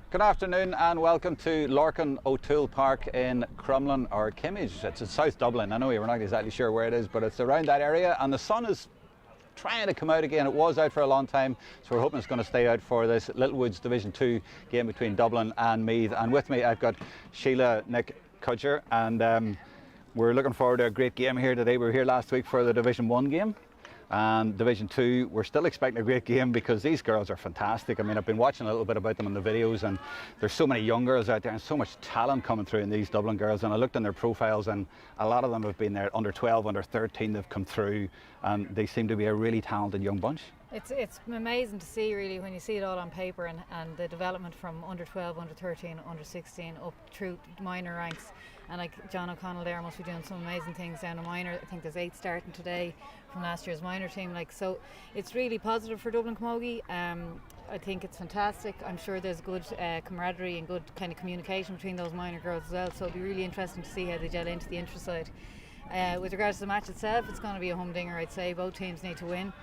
Good afternoon and welcome to Lorcan O'Toole Park in Crumlin or Kimmage. It's in South Dublin. I know we're not exactly sure where it is, but it's around that area, and the sun is trying to come out again. It was out for a long time, so we're hoping it's going to stay out for this Littlewoods Division 2 game between Dublin and Meath. And with me I've got Sheila, Nick, Cudger, and we're looking forward to a great game here today. We were here last week for the Division 1 game. And Division 2, we're still expecting a great game because these girls are fantastic. I mean, I've been watching a little bit about them in the videos, and there's so many young girls out there and so much talent coming through in these Dublin girls. And I looked in their profiles, and a lot of them have been there under 12, under 13, they've come through, and they seem to be a really talented young bunch. It's amazing to see, really, when you see it all on paper, and the development from under 12, under 13, under 16 up through minor ranks. And like John O'Connell there must be doing some amazing things down in minor. I think there's 8 starting today from last year's minor team. So it's really positive for Dublin Camogie. I think it's fantastic. I'm sure there's good camaraderie and good kind of communication between those minor girls as well. So it'll be really interesting to see how they gel into the intra-side. With regards to the match itself, it's going to be a humdinger, I'd say. Both teams need to win.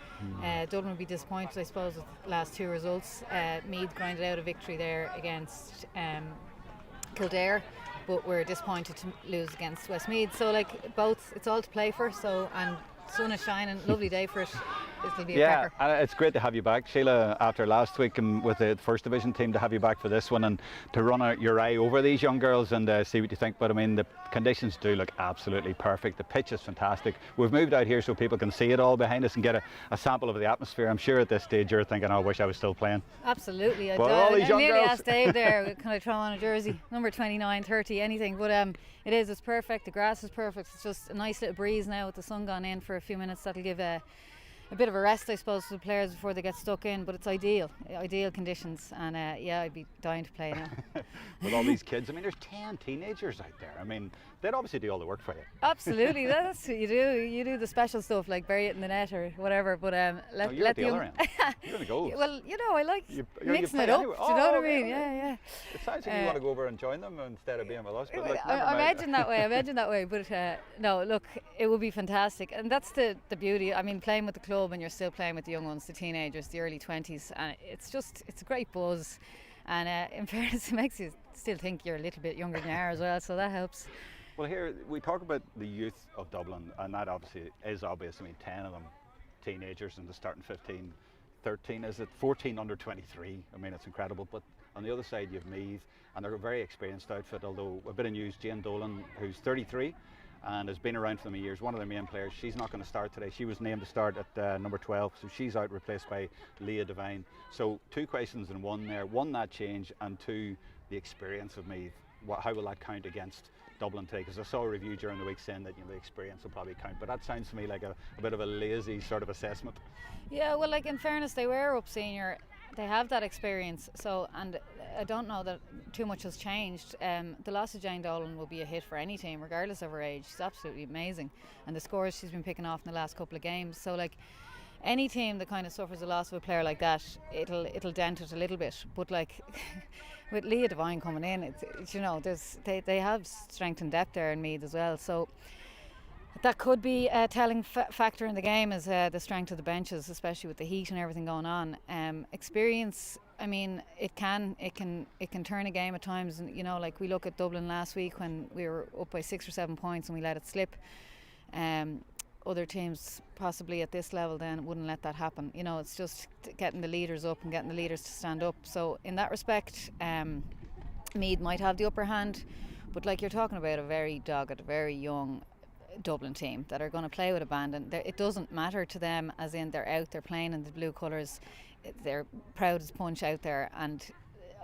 Dublin will be disappointed, I suppose, with the last 2 results. Meath grinded out a victory there against Kildare, but we're disappointed to lose against Westmeath. So, both, it's all to play for. So, and sun is shining, lovely day for it. It'll be a cracker. And it's great to have you back, Sheila, after last week and with the first division team, to have you back for this one and to run your eye over these young girls and see what you think. But I mean, the conditions do look absolutely perfect. The pitch is fantastic. We've moved out here so people can see it all behind us and get a sample of the atmosphere. I'm sure at this stage you're thinking, oh, I wish I was still playing. Absolutely. I nearly asked Dave there, can I throw on a jersey, number 29, 30, anything. But it's perfect. The grass is perfect. It's just a nice little breeze now with the sun gone in for a few minutes. That'll give a bit of a rest, I suppose, to the players before they get stuck in, but it's ideal conditions, and I'd be dying to play now. With all these kids, I mean, there's 10 teenagers out there. I mean, they'd obviously do all the work for you. Absolutely, that's what you do. You do the special stuff, like bury it in the net or whatever, but let the other end. You're the goals. Well, I like mixing it up, anyway. Do you know what I mean? Yeah. It sounds like you want to go over and join them instead of being with us. But I imagine that way, but no, look, it would be fantastic, and that's the beauty. I mean, playing with the club and you're still playing with the young ones, the teenagers, the early 20s, and it's a great buzz, and in fairness it makes you still think you're a little bit younger than you are as well, so that helps. Well, here we talk about the youth of Dublin, and that obviously is obvious. I mean, 10 of them teenagers and the starting 15, 13 is it 14 under 23. I mean, it's incredible. But on the other side you have Meath, and they're a very experienced outfit, although a bit of news, Jane Dolan, who's 33 and has been around for them years, one of their main players. She's not going to start today. She was named to start at number 12, so she's out, replaced by Leah Devine. So 2 questions in one there. 1, that change, and 2, the experience of Meath. How will that count against Dublin today? Because I saw a review during the week saying that the experience will probably count, but that sounds to me like a bit of a lazy sort of assessment. Yeah, well, in fairness, they were up senior. They have that experience, and I don't know that too much has changed. The loss of Jane Dolan will be a hit for any team, regardless of her age. She's absolutely amazing, and the scores she's been picking off in the last couple of games. So, any team that kind of suffers a loss of a player like that, it'll dent it a little bit. But with Leah Devine coming in, they have strength and depth there in Meath as well. So that could be a telling factor in the game, is the strength of the benches, especially with the heat and everything going on. Experience, I mean, it can turn a game at times. And we look at Dublin last week when we were up by 6 or 7 points and we let it slip. Other teams possibly at this level then wouldn't let that happen. It's just getting the leaders up and getting the leaders to stand up. So in that respect, Meath might have the upper hand, but you're talking about a very dogged, very young Dublin team that are going to play with abandon. It doesn't matter to them, as in they're out, they're playing in the blue colours, they're proud as punch out there, and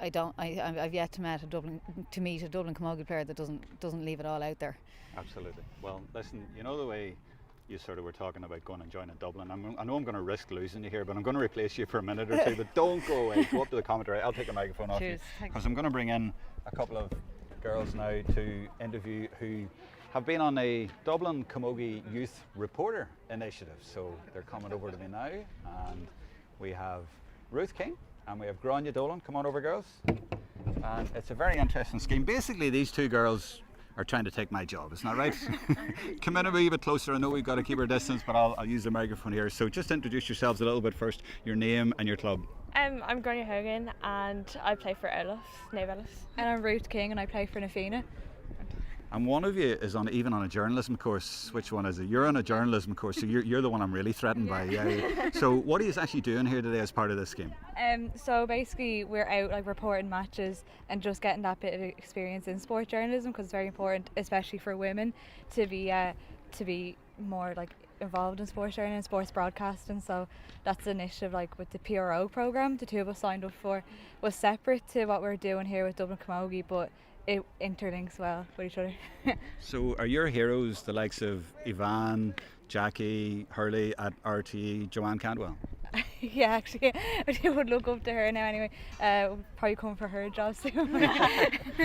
I've yet to meet a Dublin Camogie player that doesn't leave it all out there. Absolutely. Well, listen, the way you sort of were talking about going and joining Dublin, I know I'm going to risk losing you here, but I'm going to replace you for a minute or two, but don't go away. Go up to the commentary. I'll take the microphone off you, because I'm going to bring in a couple of girls now to interview who have been on a Dublin Camogie Youth Reporter initiative. So they're coming over to me now, and we have Ruth King and we have Grania Dolan. Come on over, girls. And it's a very interesting scheme. Basically, these 2 girls are trying to take my job, isn't that right? Come in a wee bit closer. I know we've got to keep our distance, but I'll use the microphone here. So just introduce yourselves a little bit first, your name and your club. I'm Gráinne Hogan and I play for Naomh Eilifs. And I'm Ruth King and I play for Nafina. And one of you is even on a journalism course. Which one is it? You're on a journalism course, so you're the one I'm really threatened by. Yeah. So what are you actually doing here today as part of this game? So basically we're out like reporting matches and just getting that bit of experience in sport journalism, because it's very important, especially for women, to be more like involved in sports journalism, sports broadcasting. So that's the initiative like with the PRO programme the two of us signed up for. Was separate to what we're doing here with Dublin Camogie, but it interlinks well with each other. So are your heroes the likes of Yvonne, Jackie, Hurley at RTE, Joanne Cantwell? Yeah, actually, I would look up to her now anyway. Probably come for her job soon.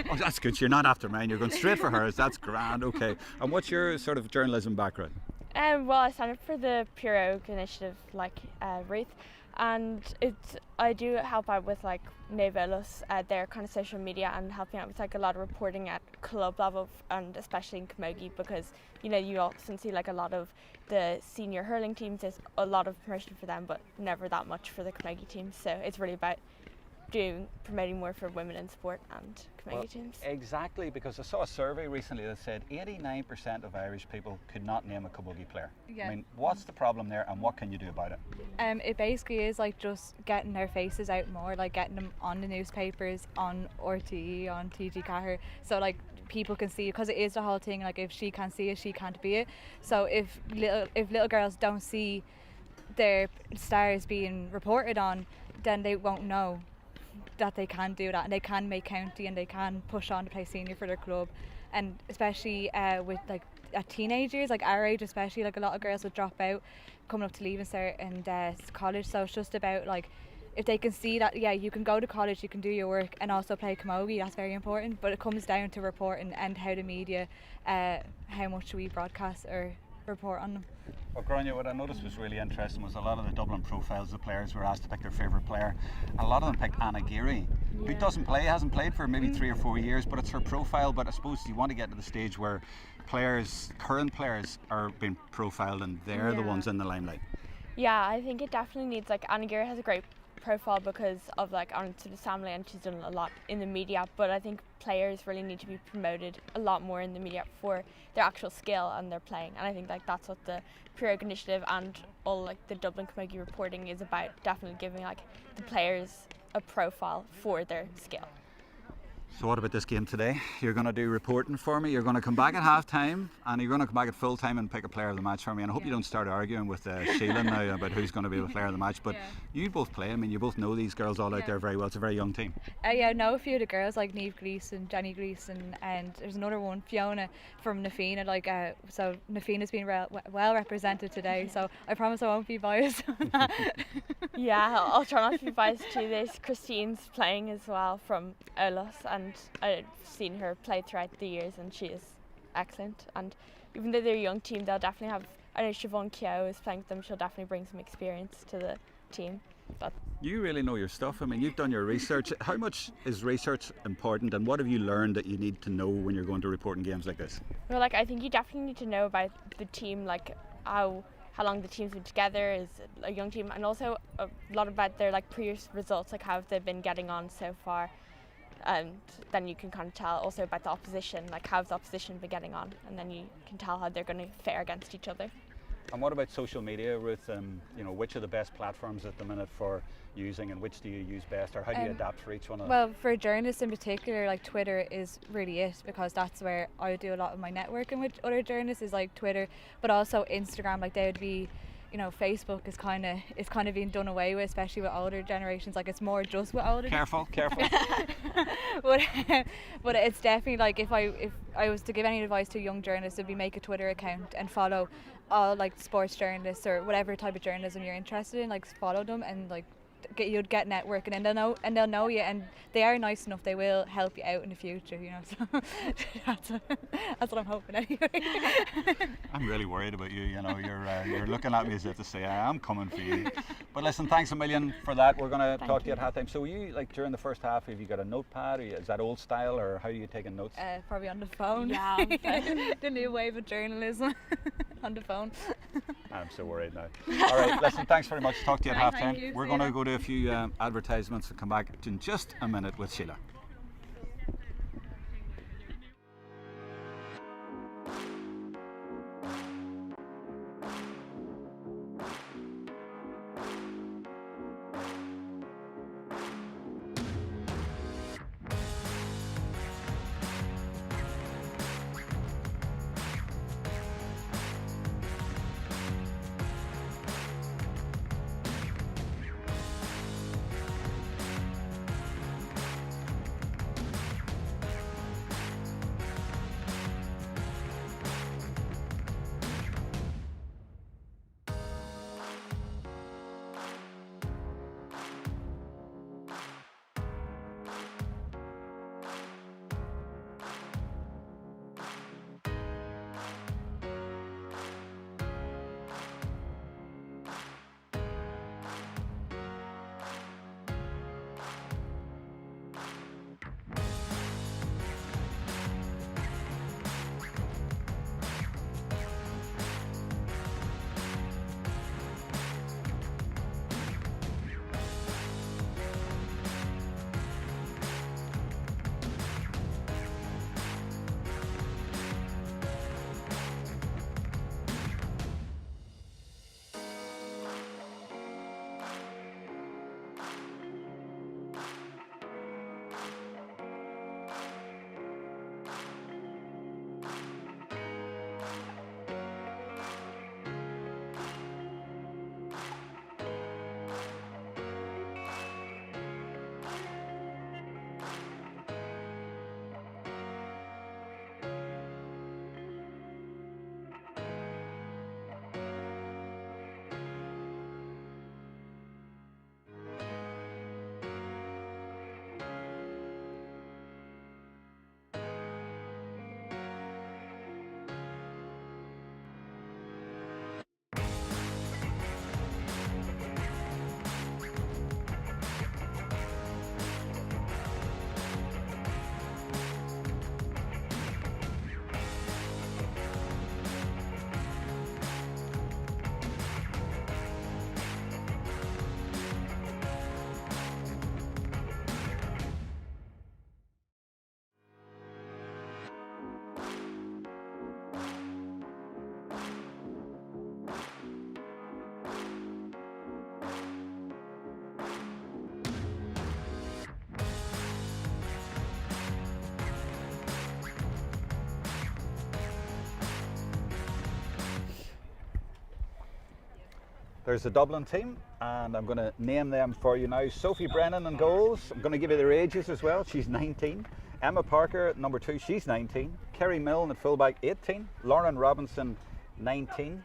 Oh, that's good. You're not after mine. You're going straight for hers. That's grand. Okay. And what's your sort of journalism background? Well, I signed up for the Pure Oak initiative like Ruth, and I do help out with like Naomh Eilifs, their kind of social media, and helping out with like a lot of reporting at club level, and especially in camogie, because you often see like a lot of the senior hurling teams, there's a lot of promotion for them but never that much for the camogie teams, so it's really about promoting more for women in sport and camogie teams. Exactly, because I saw a survey recently that said 89% of Irish people could not name a camogie player. Yeah. I mean, what's the problem there and what can you do about it? It basically is like just getting their faces out more, like getting them on the newspapers, on RTE, on TG Cahir, so like people can see, because it is the whole thing, like if she can't see it, she can't be it. So if little girls don't see their stars being reported on, then they won't know that they can do that, and they can make county and they can push on to play senior for their club. And especially with like at teenage years, like our age especially, like a lot of girls would drop out coming up to leaving cert and college. So it's just about like, if they can see that you can go to college, you can do your work and also play camogie, that's very important. But it comes down to reporting and how the media, how much we broadcast or report on them. Well, Gráinne, what I noticed was really interesting was a lot of the Dublin profiles, the players were asked to pick their favourite player, and a lot of them picked Anna Geary, who doesn't play, hasn't played for maybe 3 or 4 years, but it's her profile. But I suppose you want to get to the stage where current players are being profiled and they're the ones in the limelight. Yeah, I think it definitely needs, like Anna Geary has a great profile because of like onto the family, and she's done a lot in the media, but I think players really need to be promoted a lot more in the media for their actual skill and their playing, and I think like that's what the Pure Oak initiative and all like the Dublin Camogie reporting is about, definitely giving like the players a profile for their skill. So what about this game today? You're going to do reporting for me, you're going to come back at half time, and you're going to come back at full time and pick a player of the match for me. And I hope you don't start arguing with Sheila now about who's going to be the player of the match, but you both play, I mean you both know these girls all out there very well. It's a very young team. I know a few of the girls like Niamh Gleeson, Jenny Gleeson, and there's another one, Fiona from Nafina. Like so Nafina's been well represented today, so I promise I won't be biased on that. Yeah, I'll try not to be biased too. There's Christine's playing as well from Eilifs, and I've seen her play throughout the years and she is excellent. And even though they're a young team, they'll definitely have, I know Siobhan Keogh is playing with them, she'll definitely bring some experience to the team. But you really know your stuff. I mean, you've done your research. How much is research important, and what have you learned that you need to know when you're going to report in games like this? Well, like I think you definitely need to know about the team, like how long the team's been together, is a young team, and also a lot about their like previous results, like how they've been getting on so far. And then you can kind of tell also about the opposition, like how's the opposition been getting on, and then you can tell how they're going to fare against each other. And what about social media, Ruth? Which are the best platforms at the minute for using, and which do you use best, or how do you adapt for each one of them? Well, for journalists in particular, like Twitter is really it, because that's where I do a lot of my networking with other journalists, is like Twitter, but also Instagram. Like they would be, Facebook is kind of being done away with, especially with older generations. Like it's more just with older. Careful. But it's definitely like if I was to give any advice to young journalists, it'd be make a Twitter account and follow all like sports journalists or whatever type of journalism you're interested in. Like follow them and like you'd get networking, and they'll know you, and they are nice enough, they will help you out in the future, so that's what I'm hoping anyway. I'm really worried about you, you're looking at me as if to say I am coming for you. But listen, thanks a million for that. We're going to talk to you at half time. So you, like during the first half, have you got a notepad, or is that old style, or how are you taking notes? Probably on the phone. Yeah, on the phone. The new wave of journalism on the phone. I'm so worried now. All right, listen, thanks very much. Talk to you at half time. We're going to go to a few advertisements and come back in just a minute with Sheila. There's the Dublin team, and I'm going to name them for you now. Sophie Brennan in goals. I'm going to give you their ages as well. She's 19. Emma Parker at number 2, she's 19. Kerry Milne at fullback, 18. Lauren Robinson, 19.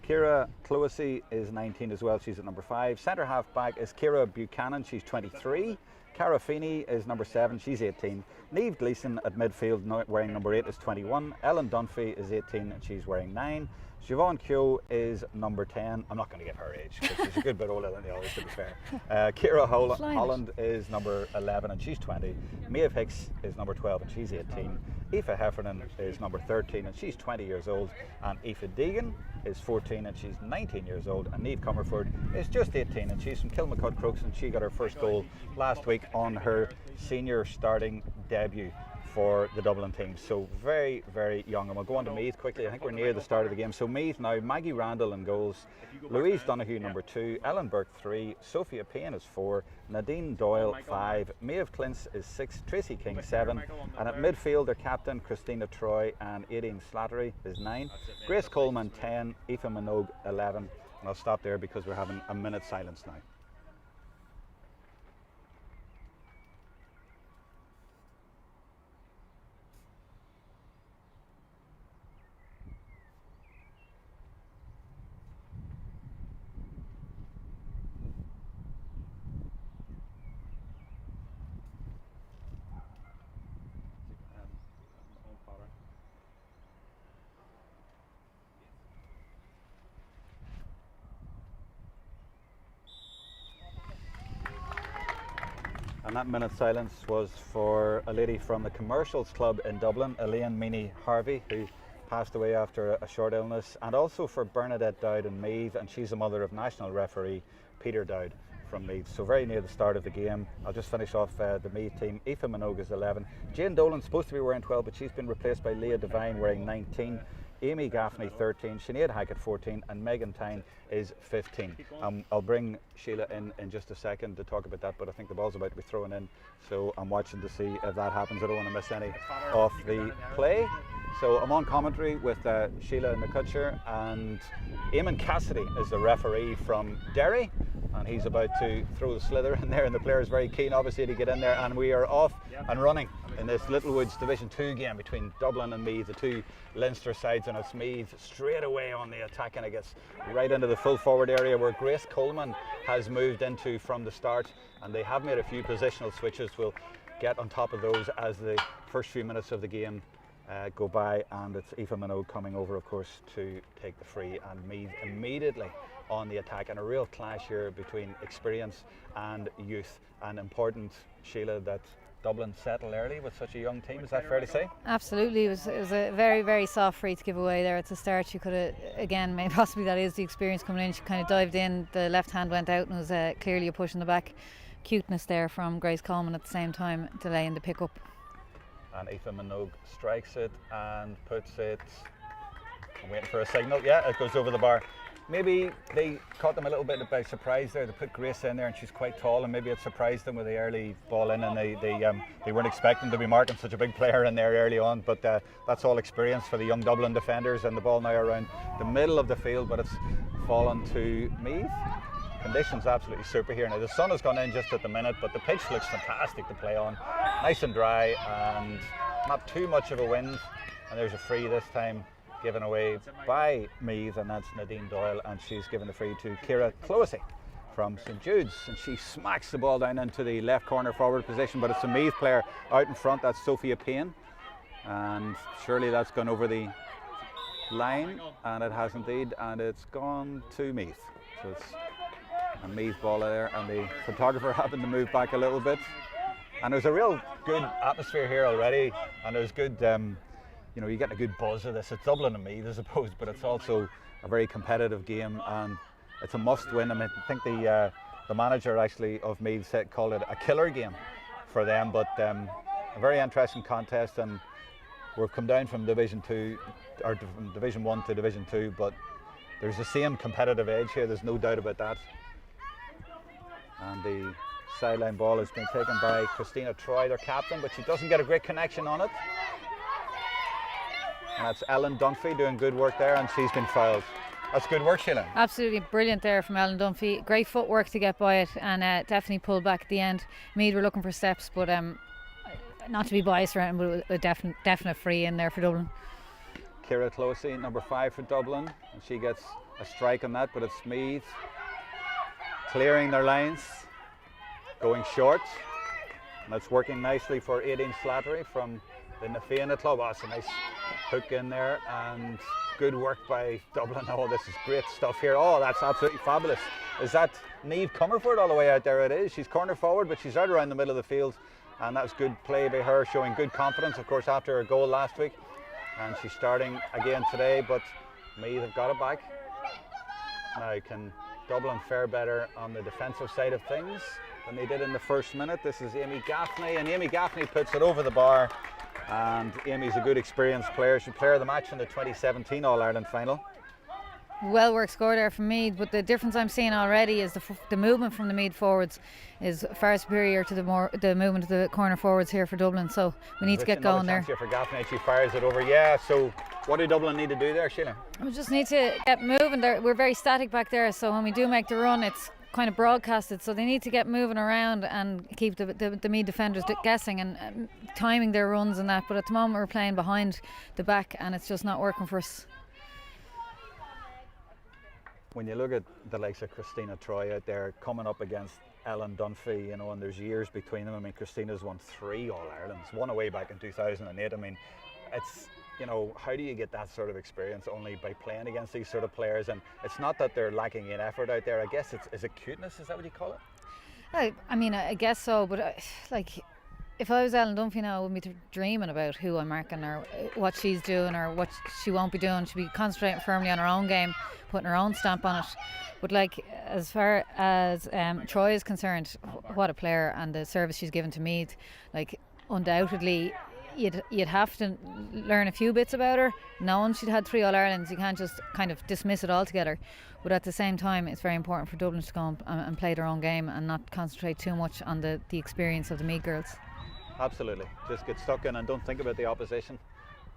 Ciara Clohessy is 19 as well. She's at number 5. Centre half back is Ciara Buchanan. She's 23. Cara Feeney is number 7. She's 18. Niamh Gleeson at midfield, wearing number 8, is 21. Ellen Dunphy is 18 and she's wearing 9. Siobhan Keogh is number 10. I'm not going to give her age because she's a good bit older than the others, to be fair. Ciara Holland is number 11 and she's 20. Maeve Hicks is number 12 and she's 18. Aoife Heffernan is number 13 and she's 20 years old. And Aoife Deegan is 14 and she's 19 years old. And Niamh Comerford is just 18 and she's from Kilmacud Crooks, and she got her first goal last week on her senior starting debut for the Dublin team. So very, very young. And we'll go on to Meath quickly. I think we're near the start of the game. So Meath now, Maggie Randall in goals, Louise Donoghue number 2, Ellen Burke 3, Sophia Payne is 4, Nadine Doyle 5, Maeve Clintz is 6, Tracy King 7, and at midfield their captain Christina Troy and Aideen Slattery is 9, Grace Coleman 10, Aoife Minogue 11. And I'll stop there because we're having a minute silence now. And that minute silence was for a lady from the Commercials Club in Dublin, Elaine Meany Harvey, who passed away after a short illness, and also for Bernadette Dowd in Meath, and she's the mother of national referee Peter Dowd from Meath. So very near the start of the game. I'll just finish off the Meath team. Aoife Minogue is 11. Jane Dolan's supposed to be wearing 12, but she's been replaced by Leah Devine wearing 19. Amy Gaffney 13, Sinead Hackett 14, and Megan Tyne is 15. I'll bring Sheila in just a second to talk about that, but I think the ball's about to be thrown in, so I'm watching to see if that happens. I don't want to miss any of the play. So I'm on commentary with Sheila McCutcher, and Eamon Cassidy is the referee from Derry, and he's about to throw the slither in there, and the player is very keen obviously to get in there, and we are off and running in this Littlewoods Division 2 game between Dublin and Meath, the two Leinster sides, and it's Meath straight away on the attack, and it gets right into the full forward area where Grace Coleman has moved into from the start, and they have made a few positional switches. We'll get on top of those as the first few minutes of the game go by, and it's Aoife Minogue coming over, of course, to take the free, and Meath immediately on the attack, and a real clash here between experience and youth. And important, Sheila, that Dublin settle early with such a young team. Is that fair to say? Absolutely. It was a very, very soft free to give away there at the start. She could have, again, maybe possibly that is the experience coming in. She kind of dived in, the left hand went out, and was clearly a push in the back. Cuteness there from Grace Coleman at the same time, delaying the pick up. And Aoife Minogue strikes it and puts it, I'm waiting for a signal, yeah, it goes over the bar. Maybe they caught them a little bit by surprise there. They put Grace in there, and she's quite tall, and maybe it surprised them with the early ball in, and they weren't expecting to be marking such a big player in there early on, but that's all experience for the young Dublin defenders, and the ball now around the middle of the field, but it's fallen to Meath. Conditions absolutely super here. Now the sun has gone in just at the minute, but the pitch looks fantastic to play on. Nice and dry, and not too much of a wind, and there's a free this time given away by Meath, and that's Nadine Doyle, and she's given the free to Ciara Clohessy from St Jude's, and she smacks the ball down into the left corner forward position, but it's a Meath player out in front. That's Sophia Payne, and surely that's gone over the line, and it has indeed, and it's gone to Meath. So it's a Meath ball there, and the photographer happened to move back a little bit, and there's a real good atmosphere here already, and there's good you know, you get a good buzz of this. It's Dublin and Meath, I suppose, but it's also a very competitive game, and it's a must win. I mean, I think the manager actually of Meath called it a killer game for them, but a very interesting contest, and we've come down from Division 2 or from Division 1 to Division 2, but there's the same competitive edge here, there's no doubt about that. And the sideline ball has been taken by Christina Troy, their captain, but she doesn't get a great connection on it. And that's Ellen Dunphy doing good work there, and she's been fouled. That's good work, Sheila. Absolutely brilliant there from Ellen Dunphy. Great footwork to get by it, and definitely pulled back at the end. Meath were looking for steps, but not to be biased around, but a definite free in there for Dublin. Ciara Clohessy, number 5 for Dublin, and she gets a strike on that, but it's Meath clearing their lines, going short, and it's working nicely for Aideen Slattery from the Nafiana club. Oh, it's a nice hook in there, and good work by Dublin. Oh, this is great stuff here. Oh, that's absolutely fabulous. Is that Niamh Comerford all the way out there? It is. She's corner forward, but she's out around the middle of the field, and that's good play by her, showing good confidence, of course, after her goal last week, and she's starting again today, but Meath have got it back. Now, can Dublin fare better on the defensive side of things than they did in the first minute? This is Amy Gaffney, and Amy Gaffney puts it over the bar, and Amy's a good experienced player. She's player of the match in the 2017 All-Ireland final. Well worked score there from Meath, but the difference I'm seeing already is the movement from the Meath forwards is far superior to the movement of the corner forwards here for Dublin, so we need to get going there. Here for Gaffney, she fires it over. Yeah, so what do Dublin need to do there, Sheila? We just need to get moving there. We're very static back there, so when we do make the run, it's kind of broadcasted, so they need to get moving around and keep the Meath defenders guessing and timing their runs and that, but at the moment we're playing behind the back and it's just not working for us. When you look at the likes of Christina Troy out there coming up against Ellen Dunphy, you know, and there's years between them. I mean, Christina's won 3 All-Irelands, one away back in 2008. I mean, it's, you know, how do you get that sort of experience? Only by playing against these sort of players, and it's not that they're lacking in effort out there. I guess is it cuteness? Is that what you call it? I mean, I guess so, but like if I was Ellen Dunphy now, I wouldn't be dreaming about who I'm marking or what she's doing or what she won't be doing. She'll be concentrating firmly on her own game, putting her own stamp on it. But like, as far as Troy is concerned, what a player, and the service she's given to Meath, like undoubtedly you'd have to learn a few bits about her. Knowing she'd had 3 All-Irelands, you can't just kind of dismiss it altogether. But at the same time, it's very important for Dublin to go and play their own game and not concentrate too much on the experience of the Meath girls. Absolutely, just get stuck in and don't think about the opposition.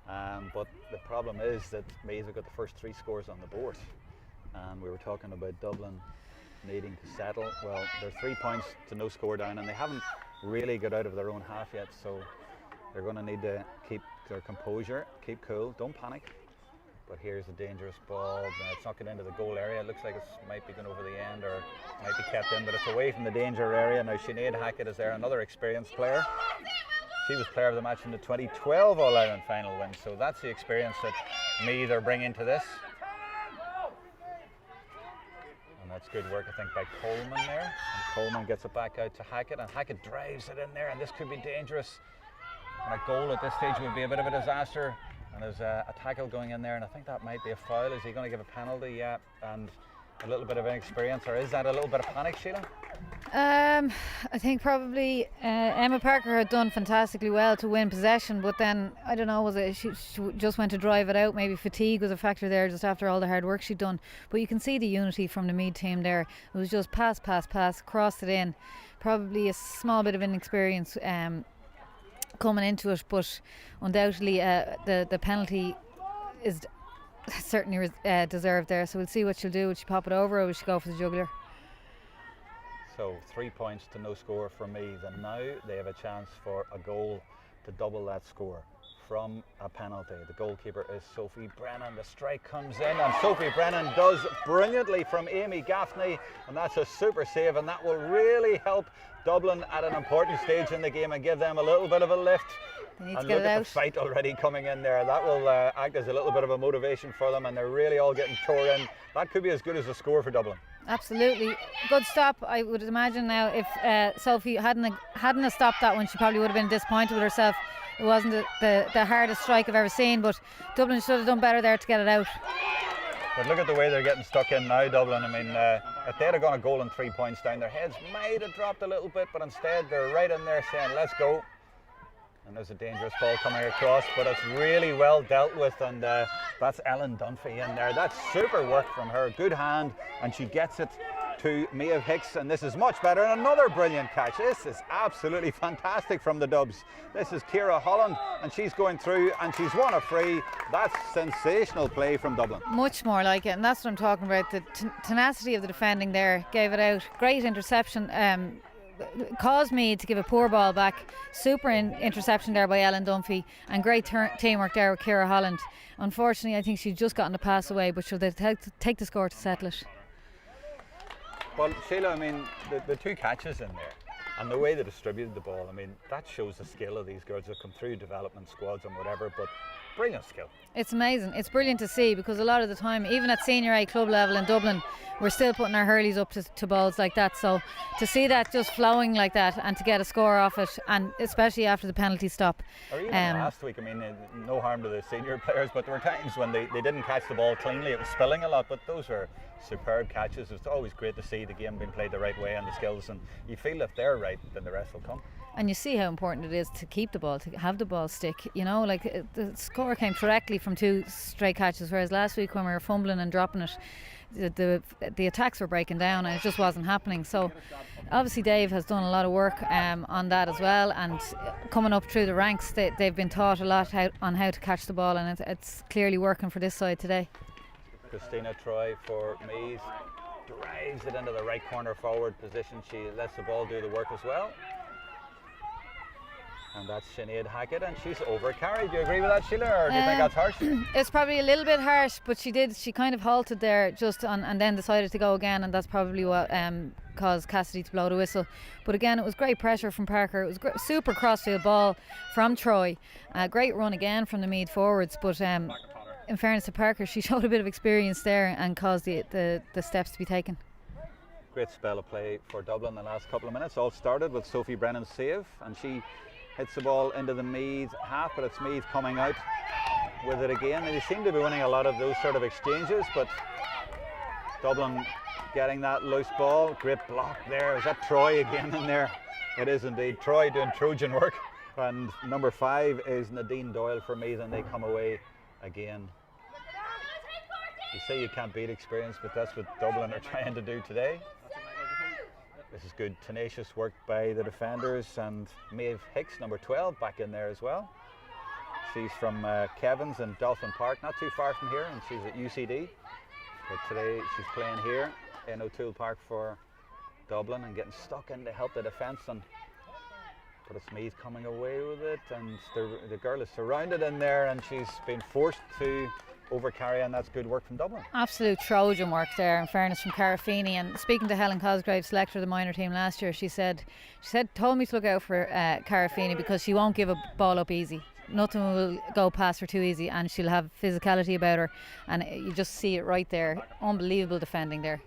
But the problem is that Meath have got the first 3 scores on the board, and we were talking about Dublin needing to settle. Well, they're 3 points to no score down, and they haven't really got out of their own half yet, so they're going to need to keep their composure, keep cool, don't panic. But here's a dangerous ball. Now, it's not getting into the goal area. It looks like it might be going over the end or might be kept in, but it's away from the danger area. Now Sinead Hackett is there, another experienced player. She was player of the match in the 2012 All-Ireland final win, so that's the experience that Meath are bringing to this. And that's good work, I think, by Coleman there. And Coleman gets it back out to Hackett, and Hackett drives it in there, and this could be dangerous. And a goal at this stage would be a bit of a disaster. And there's a tackle going in there, and I think that might be a foul. Is he going to give a penalty? Yeah, and a little bit of inexperience, or is that a little bit of panic, Sheila? I think probably Emma Parker had done fantastically well to win possession, but then I don't know, was it she just went to drive it out? Maybe fatigue was a factor there, just after all the hard work she'd done. But you can see the unity from the Meath team there. It was just pass, crossed it in. Probably a small bit of inexperience coming into it, but undoubtedly the penalty is certainly deserved there. So we'll see what she'll do. Will she pop it over, or will she go for the jugular? So 3 points to no score from Meath, and now they have a chance for a goal to double that score from a penalty. The goalkeeper is Sophie Brennan. The strike comes in, and Sophie Brennan does brilliantly from Amy Gaffney, and that's a super save, and that will really help Dublin at an important stage in the game and give them a little bit of a lift. They need and to get look it at out. the fight already coming in there. That will act as a little bit of a motivation for them, and they're really all getting tore in. That could be as good as a score for Dublin. Absolutely, good stop. I would imagine now if Sophie hadn't stopped that one, she probably would have been disappointed with herself. It wasn't the hardest strike I've ever seen, but Dublin should have done better there to get it out. But look at the way they're getting stuck in now, Dublin. I mean, if they'd have gone a goal and 3 points down, their heads might have dropped a little bit, but instead they're right in there saying, let's go. And there's a dangerous ball coming across, but it's really well dealt with, and that's Ellen Dunphy in there. That's super work from her, good hand, and she gets it to Mia Hicks, and this is much better. And another brilliant catch. This is absolutely fantastic from the Dubs. This is Ciara Holland, and she's going through, and she's won a free. That's sensational play from Dublin. Much more like it, and that's what I'm talking about. The tenacity of the defending there gave it out. Great interception. Caused me to give a poor ball back. Super interception there by Ellen Dunphy, and great teamwork there with Ciara Holland. Unfortunately, I think she's just gotten the pass away, but she'll take the score to settle it. Well, Sheila, I mean, the 2 catches in there and the way they distributed the ball, I mean, that shows the skill of these girls that come through development squads and whatever, but brilliant skill. It's amazing. It's brilliant to see, because a lot of the time, even at senior A club level in Dublin, we're still putting our hurleys up to balls like that. So to see that just flowing like that and to get a score off it, and especially after the penalty stop. Or even last week, I mean, no harm to the senior players, but there were times when they didn't catch the ball cleanly. It was spilling a lot, but those were superb catches. It's always great to see the game being played the right way and the skills, and you feel if they're right, then the rest will come. And you see how important it is to keep the ball, to have the ball stick. You know, like the score came directly from 2 straight catches, whereas last week when we were fumbling and dropping it, the attacks were breaking down and it just wasn't happening. So obviously Dave has done a lot of work on that as well, and coming up through the ranks, they've been taught a lot on how to catch the ball, and it's clearly working for this side today. Christina Troy for Meath drives it into the right corner forward position. She lets the ball do the work as well. And that's Sinead Hackett, and she's overcarried. Do you agree with that, Sheila, or do you think that's harsh? It's probably a little bit harsh, but she kind of halted there and then decided to go again, and that's probably what caused Cassidy to blow the whistle. But again, it was great pressure from Parker. It was super crossfield ball from Troy. Great run again from the Meath forwards, but in fairness to Parker, she showed a bit of experience there and caused the steps to be taken. Great spell of play for Dublin the last couple of minutes. All started with Sophie Brennan's save, and she hits the ball into the Meath half, but it's Meath coming out with it again. And they seem to be winning a lot of those sort of exchanges, but Dublin getting that loose ball. Great block there. Is that Troy again in there? It is indeed. Troy doing Trojan work. And number 5 is Nadine Doyle for Meath, and they come away again. You say you can't beat experience, but that's what Dublin are trying to do today. This is good, tenacious work by the defenders, and Maeve Hicks, number 12, back in there as well. She's from Kevin's in Dolphin Park, not too far from here, and she's at UCD. But today she's playing here in O'Toole Park for Dublin and getting stuck in to help the defence. But it's Meath coming away with it, and the girl is surrounded in there, and she's been forced to overcarry, and that's good work from Dublin. Absolute Trojan work there, in fairness, from Cara Feeney. And speaking to Helen Cosgrave, selector of the minor team last year, she told me to look out for Cara Feeney because she won't give a ball up easy. Nothing will go past her too easy, and she'll have physicality about her, and you just see it right there. Unbelievable defending there.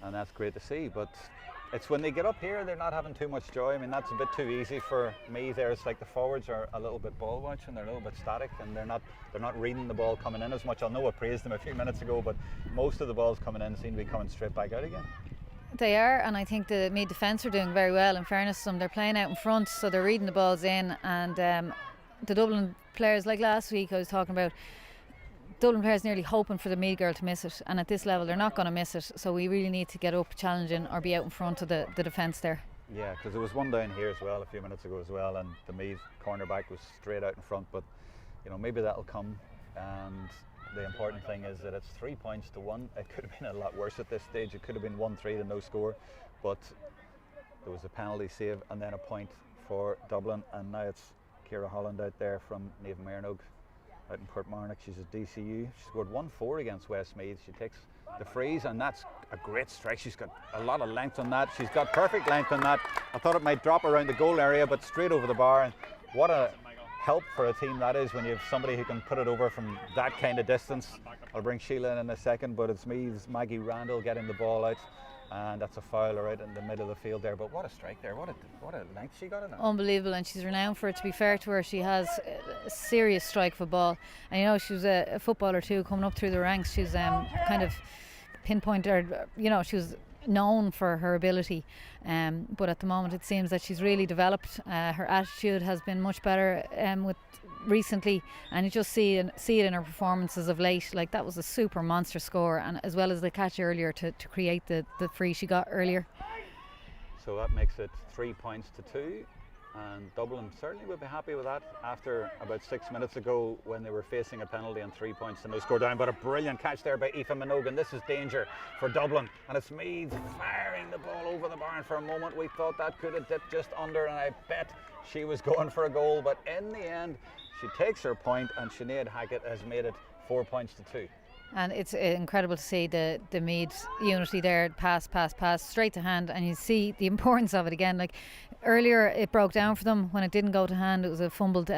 And that's great to see, but it's when they get up here they're not having too much joy. I mean, that's a bit too easy for me there. It's like the forwards are a little bit ball watching, they're a little bit static, and they're not reading the ball coming in as much. I know I praised them a few minutes ago, but most of the balls coming in seem to be coming straight back out again. They are, and I think the Meath defence are doing very well. In fairness to them, they're playing out in front, so they're reading the balls in, and the Dublin players, like last week I was talking about, Dublin players nearly hoping for the Meath girl to miss it, and at this level they're not going to miss it, so we really need to get up challenging or be out in front of the defence there. Yeah, because there was one down here as well a few minutes ago as well, and the Meath cornerback was straight out in front, but you know, maybe that'll come. And the important thing is that it's 3 points to 1. It could have been a lot worse at this stage. It could have been 1-3 to no score, but there was a penalty save and then a point for Dublin, and now it's Ciara Holland out there from Naomh Mearnog out in Portmarnock. She's at DCU. She scored 1-4 against Westmeath. She takes the freeze, and that's a great strike. She's got a lot of length on that. She's got perfect length on that. I thought it might drop around the goal area, but straight over the bar. And what a help for a team that is when you have somebody who can put it over from that kind of distance. I'll bring Sheila in a second, but it's Meath's Maggie Randall getting the ball out, and that's a foul right in the middle of the field there. But what a strike there, what a length she got in it. Unbelievable, and she's renowned for it. To be fair to her, she has a serious strike for ball, and you know, she was a footballer too, coming up through the ranks. She's kind of pinpointed, you know, she was known for her ability, but at the moment it seems that she's really developed. Her attitude has been much better with recently, and you just see it in her performances of late. Like, that was a super monster score, and as well as the catch earlier to create the free she got earlier. So that makes it 3 points to 2, and Dublin certainly would be happy with that after about 6 minutes ago when they were facing a penalty and 3 points to no score down. But a brilliant catch there by Aoife Minogue, and this is danger for Dublin, and it's Meath firing the ball over the bar, and for a moment we thought that could have dipped just under, and I bet she was going for a goal, but in the end she takes her point, and Sinead Hackett has made it 4 points to 2. And it's incredible to see the Meath unity there. Pass, straight to hand, and you see the importance of it again. Like, earlier it broke down for them when it didn't go to hand. It was a fumbled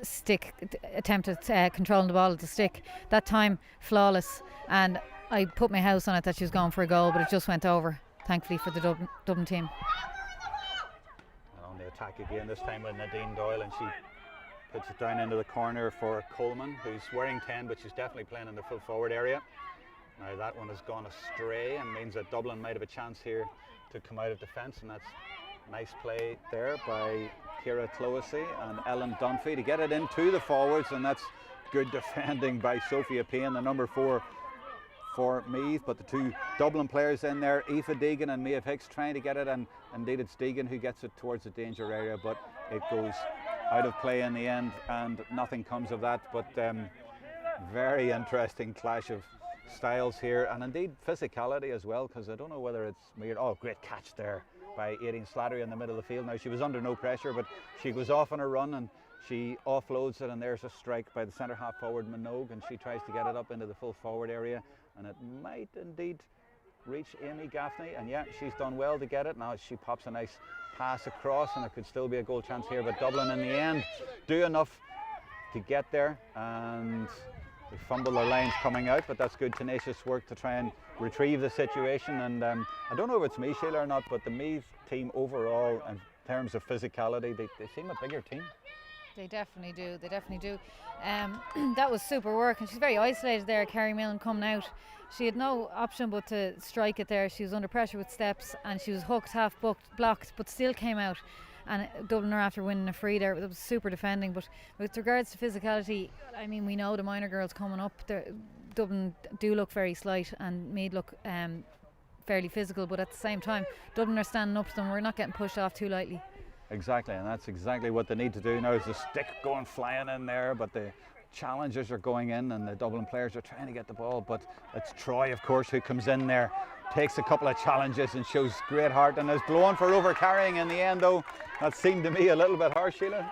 stick attempt at controlling the ball at the stick. That time, flawless, and I put my house on it that she was going for a goal, but it just went over, thankfully, for the Dublin team. And on the attack again, this time with Nadine Doyle, and she puts it down into the corner for Coleman, who's wearing 10, but she's definitely playing in the full forward area. Now that one has gone astray and means that Dublin might have a chance here to come out of defence, and that's nice play there by Ciara Clohessy and Ellen Dunphy to get it into the forwards, and that's good defending by Sophia Payne, the number 4 for Meath. But the two Dublin players in there, Aoife Deegan and Maeve Hicks, trying to get it, and indeed it's Deegan who gets it towards the danger area, but it goes out of play in the end, and nothing comes of that. But very interesting clash of styles here, and indeed physicality as well, because I don't know whether it's weird. Oh, great catch there by Aideen Slattery in the middle of the field. Now, she was under no pressure, but she goes off on a run and she offloads it, and there's a strike by the centre half forward Minogue, and she tries to get it up into the full forward area, and it might indeed reach Amy Gaffney, and yeah, she's done well to get it. Now she pops a nice pass across, and there could still be a goal chance here, but Dublin in the end do enough to get there, and they fumble their lines coming out, but that's good tenacious work to try and retrieve the situation. And I don't know if it's me, Sheila, or not, but the Meath team overall, and terms of physicality, they seem a bigger team. They definitely do. They definitely do. That was super work, and she's very isolated there. Kerry Millen coming out. She had no option but to strike it there. She was under pressure with steps, and she was hooked, half blocked, but still came out. And Dublin are after winning a free there. It was super defending. But with regards to physicality, I mean, we know the minor girls coming up. Dublin do look very slight, and Meath look fairly physical. But at the same time, Dublin are standing up to them. We're not getting pushed off too lightly. Exactly, and that's exactly what they need to do now. Is the stick going flying in there, but the challengers are going in, and the Dublin players are trying to get the ball. But it's Troy, of course, who comes in there, takes a couple of challenges and shows great heart, and is blown for over carrying in the end. Though that seemed to me a little bit harsh, Sheila.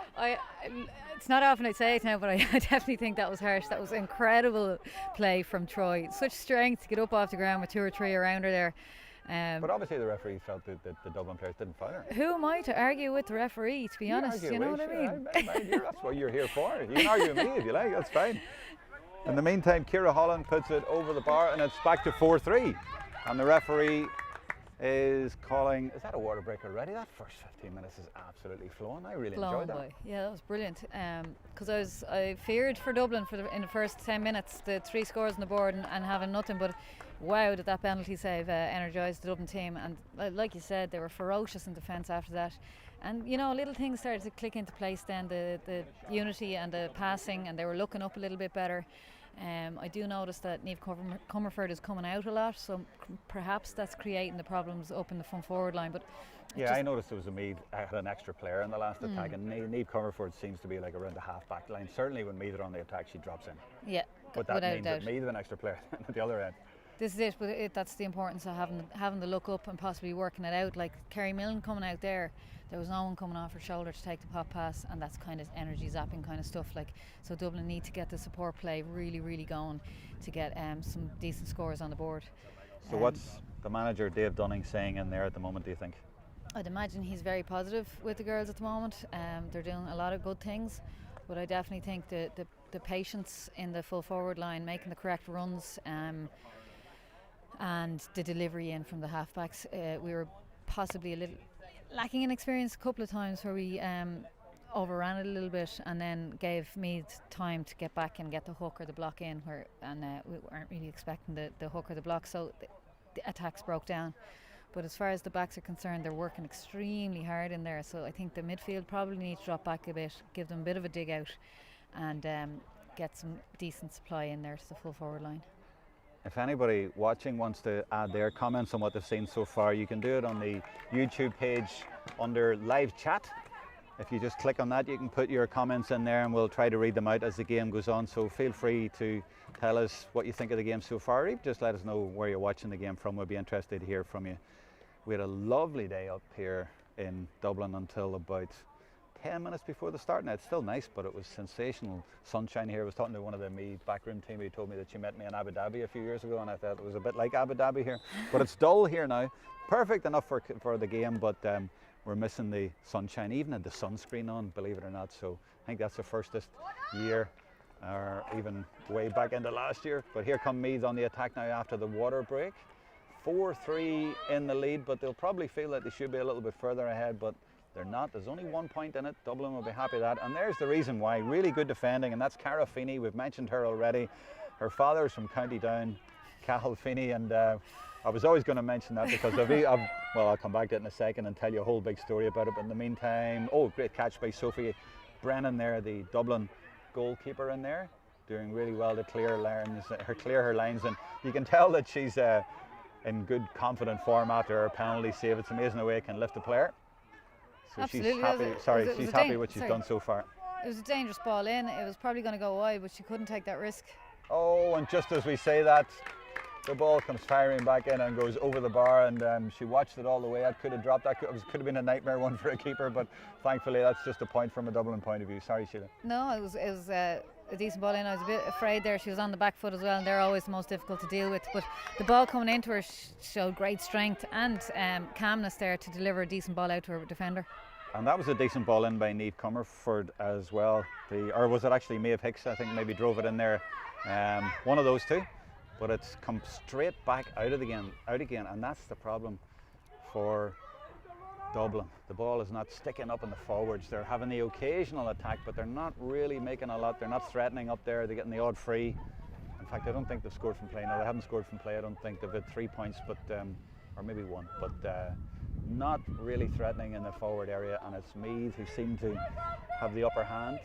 It's not often I'd say it now, but I definitely think that was harsh. That was incredible play from Troy. Such strength to get up off the ground with 2 or 3 around her there. But obviously the referee felt that the Dublin players didn't foul her. Who am I to argue with the referee, to be honest? You know what I mean? That's what you're here for. You can argue with me if you like, that's fine. In the meantime, Ciara Holland puts it over the bar, and it's back to 4-3. And the referee is calling, is that a water break already? That first 15 minutes is absolutely flowing. I really enjoyed that. Yeah, that was brilliant. Because I feared for Dublin in the first 10 minutes, the 3 scores on the board and having nothing, but wow, did that penalty save energised the Dublin team. And like you said, they were ferocious in defence after that. And you know, little things started to click into place then, the unity and the passing, and they were looking up a little bit better. I do notice that Niamh Comerford is coming out a lot, so perhaps that's creating the problems up in the front forward line. But yeah, I noticed there was Meath had an extra player in the last attack, and Niamh Comerford seems to be like around the half back line. Certainly when Meath are on the attack, she drops in. Yeah, but that means that Meath have an extra player at the other end. This is it, but that's the importance of having the look up and possibly working it out. Like Kerry Millen coming out there was no one coming off her shoulder to take the pop pass, and that's kind of energy zapping kind of stuff. Like, so Dublin need to get the support play really, really going to get some decent scores on the board. So what's the manager Dave Dunning saying in there at the moment, do you think? I'd imagine he's very positive with the girls at the moment. They're doing a lot of good things, but I definitely think the patience in the full forward line, making the correct runs, and the delivery in from the halfbacks. We were possibly a little lacking in experience a couple of times where we overran it a little bit and then gave Meath time to get back and get the hook or the block in, and we weren't really expecting the hook or the block, so the attacks broke down. But as far as the backs are concerned, they're working extremely hard in there, so I think the midfield probably need to drop back a bit, give them a bit of a dig out, and get some decent supply in there to the full forward line. If anybody watching wants to add their comments on what they've seen so far, you can do it on the YouTube page under live chat. If you just click on that, you can put your comments in there, and we'll try to read them out as the game goes on. So feel free to tell us what you think of the game so far, or even just let us know where you're watching the game from. We'll be interested to hear from you. We had a lovely day up here in Dublin until about 10 minutes before the start. Now it's still nice, but it was sensational sunshine here. I was talking to one of the Meath backroom team who told me that she met me in Abu Dhabi a few years ago, and I thought it was a bit like Abu Dhabi here. But it's dull here now. Perfect enough for the game, but we're missing the sunshine. Even had the sunscreen on, believe it or not. So I think that's the first this year, or even way back into last year. But here come Meath on the attack now after the water break. 4-3 in the lead, but they'll probably feel that they should be a little bit further ahead, but they're not. There's only 1 point in it. Dublin will be happy with that. And there's the reason why. Really good defending, and that's Cara Feeney. We've mentioned her already. Her father's from County Down, Cathal Feeney, and I was always going to mention that because well, I'll come back to it in a second and tell you a whole big story about it. But in the meantime, great catch by Sophie Brennan there, the Dublin goalkeeper in there, doing really well to clear her lines, and you can tell that she's in good, confident form after her penalty save. It's amazing the way it can lift a player. So absolutely. She's happy. She's happy with what she's done so far. It was a dangerous ball in. It was probably going to go wide, but she couldn't take that risk. Oh, and just as we say that, the ball comes firing back in and goes over the bar, and she watched it all the way. That could have dropped. That could have been a nightmare one for a keeper, but thankfully that's just a point from a Dublin point of view. Sorry, Sheila. No, it was a decent ball in. I was a bit afraid there. She was on the back foot as well, and they're always the most difficult to deal with. But the ball coming into her showed great strength and calmness there to deliver a decent ball out to her defender. And that was a decent ball in by Niamh Comerford as well. Or was it actually Maeve Hicks? I think maybe drove it in there. One of those two. But it's come straight back out again, and that's the problem for Dublin. The ball is not sticking up in the forwards. They're having the occasional attack, but they're not really making a lot. They're not threatening up there. They're getting the odd free. In fact, I don't think they've scored from play. No, they haven't scored from play. I don't think they've had 3 points, but or maybe 1. But not really threatening in the forward area. And it's Meath who seem to have the upper hand.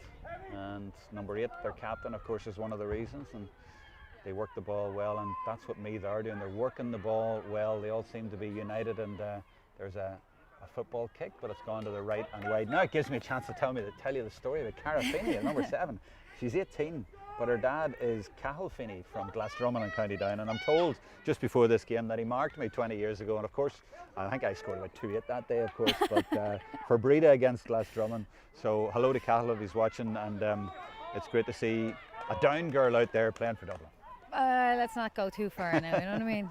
And number 8, their captain, of course, is one of the reasons. And they work the ball well, and that's what Meath are doing. They're working the ball well. They all seem to be united, and there's a football kick, but it's gone to the right and wide. Now it gives me a chance to tell you the story about Cara Finney, number 7. She's 18, but her dad is Cathal Finney from Glasdrummin in County Down, and I'm told just before this game that he marked me 20 years ago, and of course I think I scored about 2-8 that day, of course, but for Breda against Glasdrummin. So hello to Cathal if he's watching, and it's great to see a Down girl out there playing for Dublin. Let's not go too far now, you know what I mean?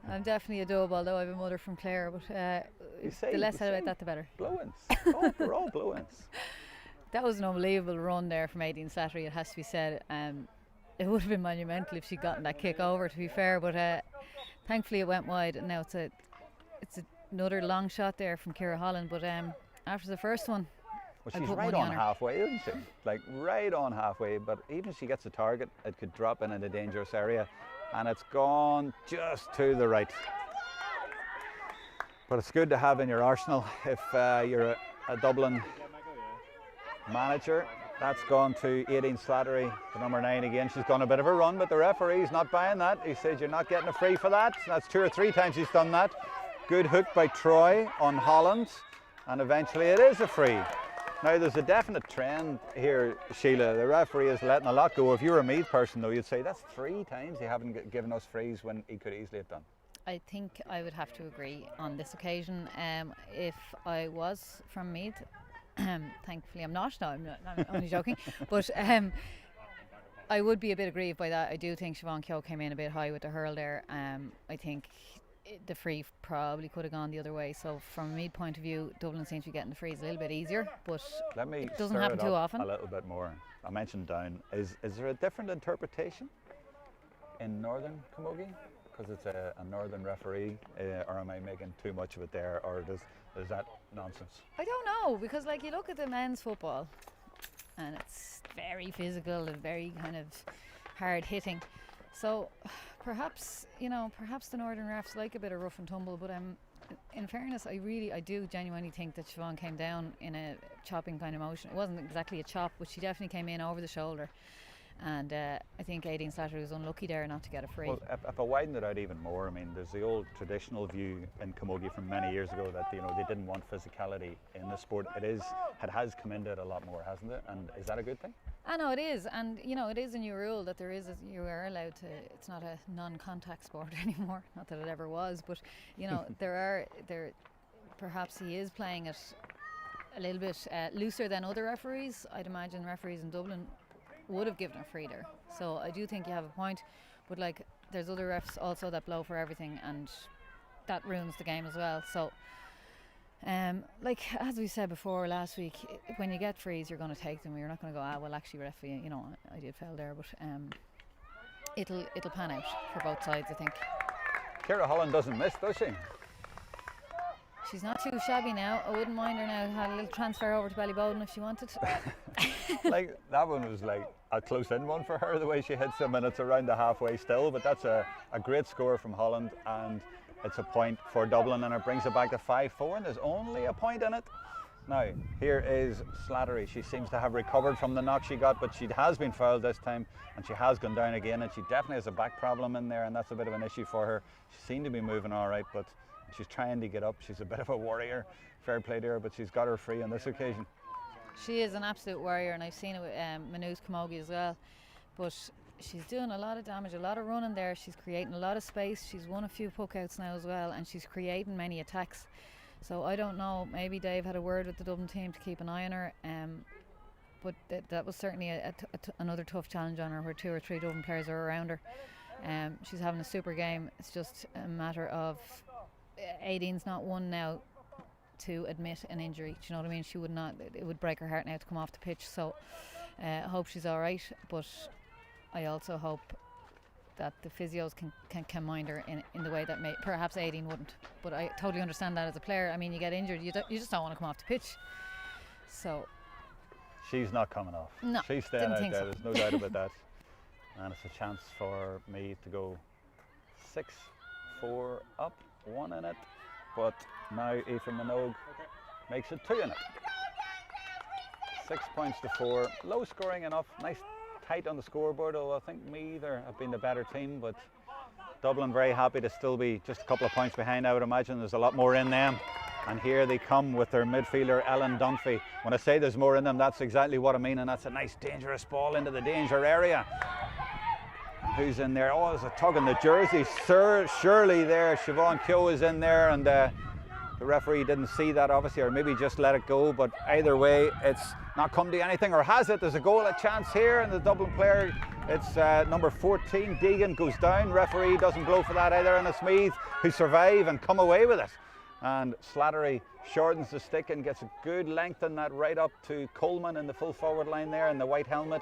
I'm definitely a dub, although I have a mother from Clare, but the less said about that, the better. Blow-ins. Oh, we're all blow-ins. That was an unbelievable run there from Aideen Slattery, it has to be said. It would have been monumental if she'd gotten that kick over, to be fair, but thankfully it went wide, and now it's another long shot there from Ciara Holland, but after the first one, well, she's right on halfway, isn't she? Like right on halfway, but even if she gets a target, it could drop in a dangerous area, and it's gone just to the right. But it's good to have in your arsenal if you're a Dublin manager. That's gone to Aideen Slattery, the number 9 again. She's gone a bit of a run, but the referee's not buying that. He says you're not getting a free for that. That's 2 or 3 times he's done that. Good hook by Troy on Holland, and eventually it is a free. Now there's a definite trend here, Sheila. The referee is letting a lot go. If you were a Meath person though, you'd say that's 3 times he haven't given us frees when he could easily have done. I think I would have to agree on this occasion. If I was from Meath, thankfully I'm not, no, I'm only joking, but I would be a bit aggrieved by that. I do think Siobhan Keogh came in a bit high with the hurl there. I think the free probably could have gone the other way. So from a Meath point of view, Dublin seems to be getting the frees a little bit easier, but it doesn't happen too often. A little bit more. I mentioned Down. Is there a different interpretation in Northern Camogie because it's a Northern referee, or am I making too much of it there, or is that nonsense? I don't know, because like you look at the men's football and it's very physical and very kind of hard hitting. So perhaps the Northern refs like a bit of rough and tumble, but in fairness, I do genuinely think that Siobhan came down in a chopping kind of motion. It wasn't exactly a chop, but she definitely came in over the shoulder. And I think Aideen Slattery was unlucky there not to get a free. Well, if I widen it out even more, I mean, there's the old traditional view in Camogie from many years ago that they didn't want physicality in the sport. It has come into it a lot more, hasn't it? And is that a good thing? I know it is, and it is a new rule that you are allowed to. It's not a non-contact sport anymore. Not that it ever was, but perhaps he is playing it a little bit looser than other referees. I'd imagine referees in Dublin would have given a free there. So I do think you have a point, but like there's other refs also that blow for everything, and that ruins the game as well. So like as we said before last week, when you get frees you're going to take them. You're not going to go, well actually referee, I did foul there, but it'll pan out for both sides, I think. Ciara Holland doesn't miss, does she? She's not too shabby now. I wouldn't mind her now. Had a little transfer over to Ballyboden if she wanted. Like that one was like a close-in one for her, the way she hits them, and it's around the halfway still. But that's a great score from Holland, and it's a point for Dublin, and it brings it back to 5-4, and there's only a point in it. Now, here is Slattery. She seems to have recovered from the knock she got, but she has been fouled this time, and she has gone down again, and she definitely has a back problem in there, and that's a bit of an issue for her. She seemed to be moving all right, but she's trying to get up. She's a bit of a warrior. Fair play to her, but she's got her free on this occasion. She is an absolute warrior, and I've seen it with Maynooth Camogie as well. But she's doing a lot of damage, a lot of running there. She's creating a lot of space. She's won a few puck-outs now as well, and she's creating many attacks. So I don't know, maybe Dave had a word with the Dublin team to keep an eye on her. But that was certainly another tough challenge on her, where 2 or 3 Dublin players are around her. She's having a super game. It's just a matter of Aideen's not one now to admit an injury. Do you know what I mean? She would not. It would break her heart now to come off the pitch. So I hope she's all right. But I also hope that the physios can mind her in the way that perhaps Aideen wouldn't. But I totally understand that as a player. I mean, you get injured, you just don't want to come off the pitch. So she's not coming off. No, she's staying didn't out think there. so. There's no doubt about that. And it's a chance for Meath to go 6-4 up, 1 in it. But now Aoife Minogue makes it 2 in it. 6 points to 4. Low scoring enough. Nice tight on the scoreboard. Although I think Meath have been the better team, but Dublin very happy to still be just a couple of points behind. I would imagine there's a lot more in them. And here they come with their midfielder Ellen Dunphy. When I say there's more in them, that's exactly what I mean. And that's a nice dangerous ball into the danger area. And who's in there? Oh, there's a tug on the jersey. Surely there, Siobhan Keogh is in there, and the referee didn't see that obviously, or maybe just let it go. But either way, it's not come to anything, or has it? There's a goal, a chance here, and the Dublin player, it's number 14, Deegan, goes down. Referee doesn't blow for that either, and it's Meath who survive and come away with it. And Slattery shortens the stick and gets a good length in that right up to Coleman in the full forward line there in the white helmet,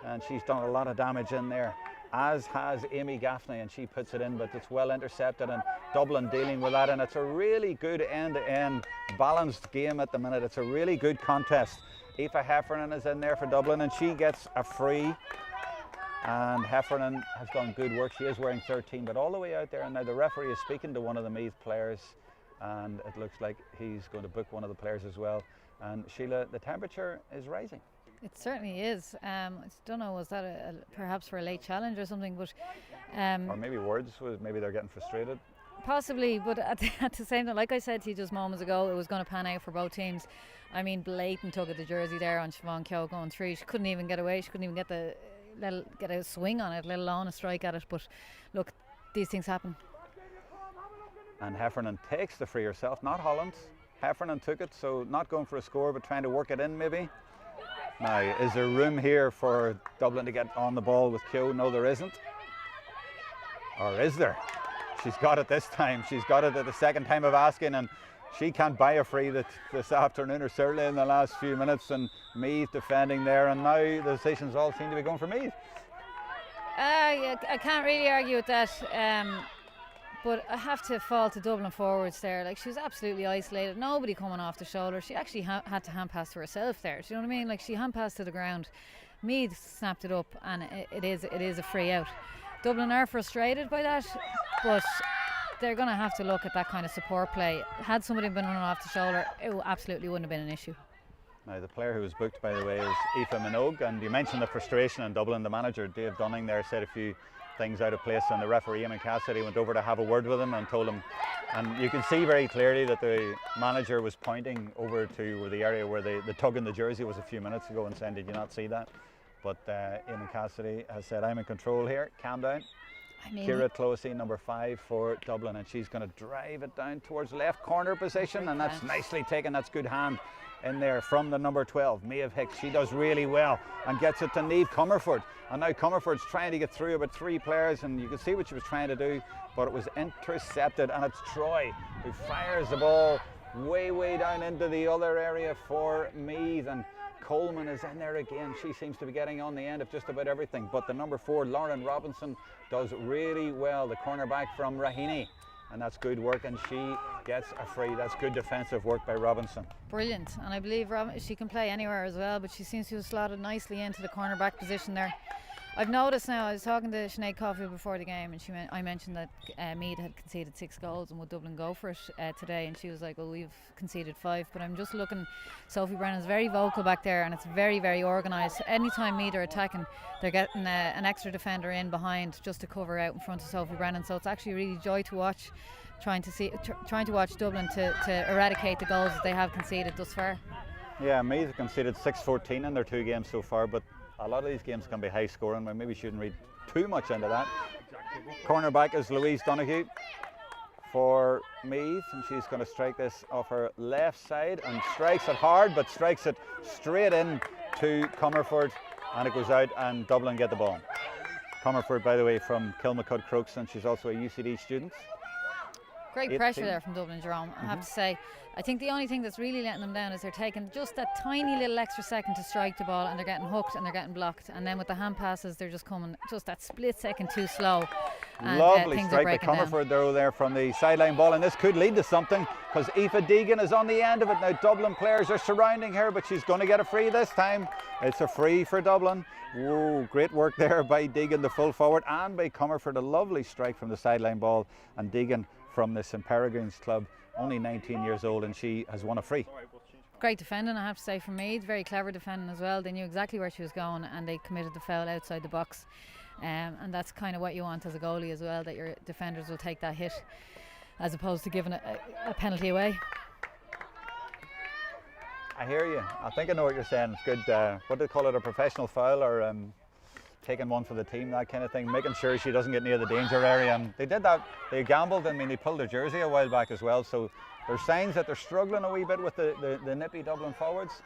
and she's done a lot of damage in there, as has Amy Gaffney, and she puts it in, but it's well intercepted, and Dublin dealing with that. And it's a really good end-to-end balanced game at the minute. It's a really good contest. Aoife Heffernan is in there for Dublin, and she gets a free, and Heffernan has done good work. She is wearing 13, but all the way out there, and now the referee is speaking to one of the Meath players, and it looks like he's going to book one of the players as well. And Sheila, the temperature is rising. It certainly is. I don't know, was that perhaps for a late challenge or something, but or maybe words, maybe they're getting frustrated. Possibly, but at the same time, like I said to you just moments ago, it was going to pan out for both teams. I mean, blatant tug at the jersey there on Siobhan Keogh going through. She couldn't even get away. She couldn't even get a swing on it, let alone a strike at it. But look, these things happen. And Heffernan takes the free herself, not Holland. Heffernan took it, so not going for a score, but trying to work it in maybe. Now, is there room here for Dublin to get on the ball with Keogh? No, there isn't. Or is there? She's got it this time. She's got it at the second time of asking, and she can't buy a free this afternoon, or certainly in the last few minutes. And Meath defending there, and now the decisions all seem to be going for Meath. Yeah, I can't really argue with that. But I have to fault the Dublin forwards there. Like, she was absolutely isolated. Nobody coming off the shoulder. She actually had to hand pass to herself there. Do you know what I mean? Like, she hand passed to the ground. Meath snapped it up, and it is a free out. Dublin are frustrated by that, but they're going to have to look at that kind of support play. Had somebody been running off the shoulder, it absolutely wouldn't have been an issue. Now, the player who was booked, by the way, is Aoife Minogue, and you mentioned the frustration in Dublin. The manager, Dave Dunning, there said a few things out of place, and the referee, Eamon Cassidy, went over to have a word with him and told him, and you can see very clearly that the manager was pointing over to the area where the tug in the jersey was a few minutes ago and saying, did you not see that? But Eamon Cassidy has said, I'm in control here, calm down. Ciara Clohessy, number 5 for Dublin, and she's going to drive it down towards left corner position, and that's nicely taken. That's good hand in there from the number 12, Maeve Hicks. She does really well and gets it to Niamh Comerford, and now Comerford's trying to get through about 3 players, and you can see what she was trying to do, but it was intercepted, and it's Troy who fires the ball way down into the other area for Meath, and Coleman is in there again. She seems to be getting on the end of just about everything, but the number 4, Lauren Robinson, does really well, the cornerback from Raheny, and that's good work, and she gets a free. That's good defensive work by Robinson. Brilliant, and I believe she can play anywhere as well, but she seems to have slotted nicely into the cornerback position there. I've noticed now, I was talking to Sinead Coffey before the game, and I mentioned that Meath had conceded 6 goals and would Dublin go for it today, and she was like, well, we've conceded 5, but I'm just looking, Sophie Brennan's very vocal back there, and it's very organised. Anytime Meath are attacking, they're getting an extra defender in behind just to cover out in front of Sophie Brennan, so it's actually really joy to watch, trying to watch Dublin to eradicate the goals that they have conceded thus far. Yeah, Meath have conceded 6-14 in their 2 games so far, but a lot of these games can be high scoring. We maybe shouldn't read too much into that. Cornerback is Louise Donoghue for Meath, and she's going to strike this off her left side and strikes it hard, but strikes it straight in to Comerford, and it goes out, and Dublin get the ball. Comerford, by the way, from Kilmacud Crokes, and she's also a UCD student. Great pressure there from Dublin, Jerome, I have to say. I think the only thing that's really letting them down is they're taking just that tiny little extra second to strike the ball, and they're getting hooked and they're getting blocked. And then with the hand passes, they're just coming just that split second too slow. And, lovely things strike are to breaking Comerford there from the sideline ball, and this could lead to something because Aoife Deegan is on the end of it. Now Dublin players are surrounding her, but she's going to get a free this time. It's a free for Dublin. Whoa, great work there by Deegan, the full forward, and by Comerford. A lovely strike from the sideline ball, and Deegan from the St Peregrines club, only 19 years old, and she has won a free. Great defending, I have to say, from Meath. Very clever defending as well. They knew exactly where she was going, and they committed the foul outside the box. And that's kind of what you want as a goalie as well, that your defenders will take that hit as opposed to giving a penalty away. I hear you. I think I know what you're saying. It's good. What do they call it? A professional foul, or taking one for the team, that kind of thing. Making sure she doesn't get near the danger area. And they did that. They gambled. I mean, they pulled their jersey a while back as well. So there's signs that they're struggling a wee bit with the nippy Dublin forwards.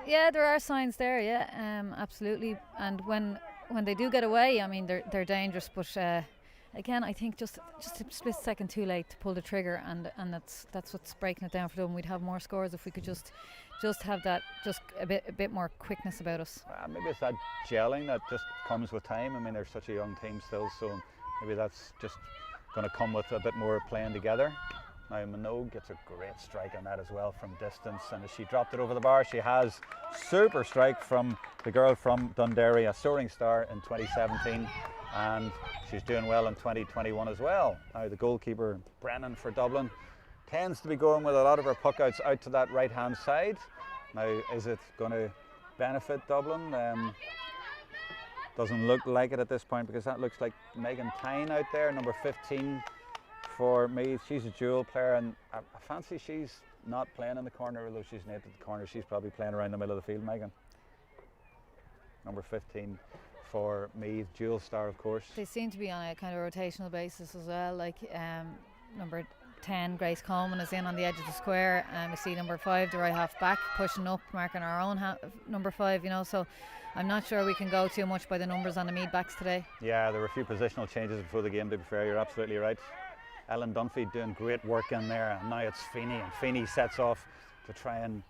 Yeah, there are signs there. Yeah, absolutely. And when they do get away, I mean, they're dangerous. But again, I think just a split second too late to pull the trigger, and that's what's breaking it down for them. We'd have more scores if we could just have that a bit more quickness about us. Maybe it's that gelling that just comes with time. I mean, they're such a young team still, so maybe that's just going to come with a bit more playing together. Now Minogue gets a great strike on that as well from distance, and as she dropped it over the bar, she has super strike from the girl from Dundee, a soaring star in 2017, and she's doing well in 2021 as well. Now the goalkeeper Brennan for Dublin tends to be going with a lot of her puck outs out to that right hand side. Now is it going to benefit Dublin? Doesn't look like it at this point, because that looks like Megan Tyne out there, number 15 for Meath. She's a dual player, and I fancy she's not playing in the corner, although she's named at the corner. She's probably playing around the middle of the field. Megan, number 15 for Meath, dual star of course. They seem to be on a kind of rotational basis as well, like number 10 Grace Coleman is in on the edge of the square, and we see number 5, the right half back, pushing up, marking our own number 5, you know, so I'm not sure we can go too much by the numbers on the Meath backs today. Yeah, there were a few positional changes before the game, to be fair. You're absolutely right. Ellen Dunphy doing great work in there, and now it's Feeney, and Feeney sets off to try and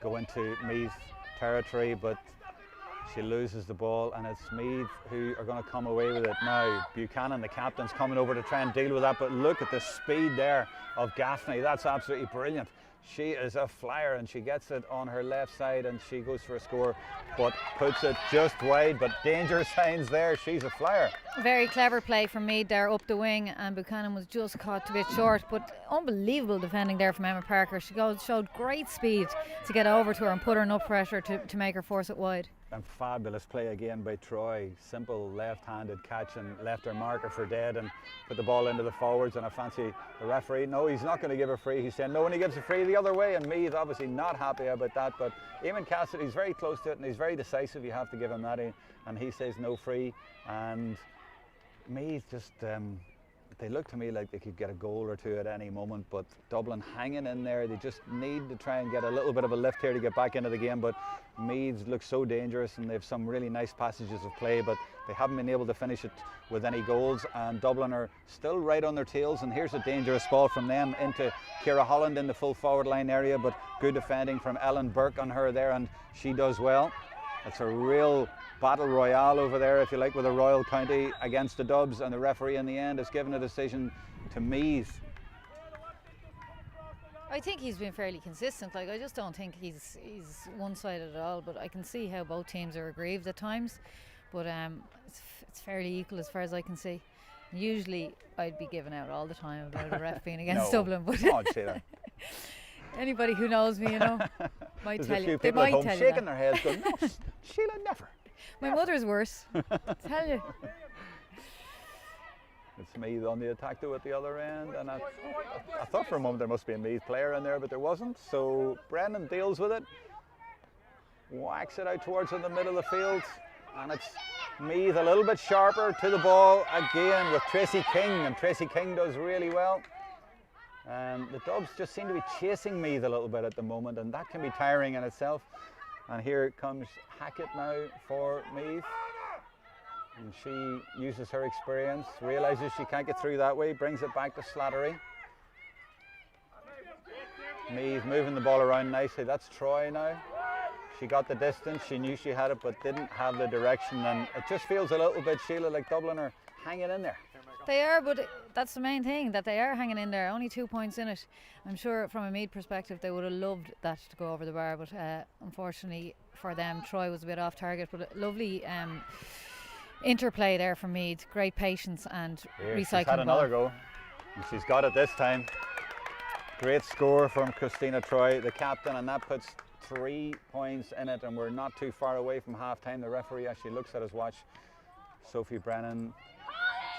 go into Meath territory, but she loses the ball, and it's Meath who are going to come away with it now. Buchanan, the captain's coming over to try and deal with that, but look at the speed there of Gaffney. That's absolutely brilliant. She is a flyer, and she gets it on her left side, and she goes for a score, but puts it just wide. But danger signs there. She's a flyer. Very clever play from Meath there up the wing, and Buchanan was just caught a bit short, but unbelievable defending there from Emma Parker. She showed great speed to get over to her and put her enough pressure to make her force it wide. And fabulous play again by Troy. Simple left-handed catch, and left her marker for dead and put the ball into the forwards. And I fancy the referee, no, he's not going to give a free. He's saying no, and he gives a free the other way, and Meath obviously not happy about that. But Eamon Cassidy's very close to it, and he's very decisive. You have to give him that, and he says no free. And Meath just they look to me like they could get a goal or two at any moment, but Dublin hanging in there. They just need to try and get a little bit of a lift here to get back into the game, but Meath looks so dangerous, and they have some really nice passages of play, but they haven't been able to finish it with any goals, and Dublin are still right on their tails. And here's a dangerous ball from them into Ciara Holland in the full forward line area, but good defending from Ellen Burke on her there, and she does well. It's a real battle royale over there, if you like, with a Royal County against the Dubs, and the referee in the end has given a decision to Meath. I think he's been fairly consistent. Like, I just don't think he's one-sided at all, but I can see how both teams are aggrieved at times, but it's fairly equal as far as I can see. Usually I'd be giving out all the time about a ref being against Dublin, but no, I'd say that. Anybody who knows me, you know, might tell you. They might tell you shaking their heads going, no, Sheila, never. My mother's worse. Tell you. It's Meath on the attack though at the other end, and I thought for a moment there must be a Meath player in there, but there wasn't. So Brendan deals with it, whacks it out towards in the middle of the field, and it's Meath a little bit sharper to the ball again with Tracy King, and Tracy King does really well. And the Dubs just seem to be chasing Meath a little bit at the moment, and that can be tiring in itself. And here comes Hackett now for Meath. And she uses her experience, realises she can't get through that way, brings it back to Slattery. Meath moving the ball around nicely. That's Troy now. She got the distance, she knew she had it, but didn't have the direction, and it just feels a little bit, Sheila, like Dublin are hanging in there. They are, but that's the main thing, that they are hanging in there. Only 2 points in it. I'm sure from a Meath perspective they would have loved that to go over the bar, but unfortunately for them, Troy was a bit off target. But a lovely interplay there from Meath. Great patience and recycling. She's had another go, and she's got it this time. Great score from Christina Troy, the captain, and that puts 3 points in it, and we're not too far away from half time. The referee actually looks at his watch. Sophie Brennan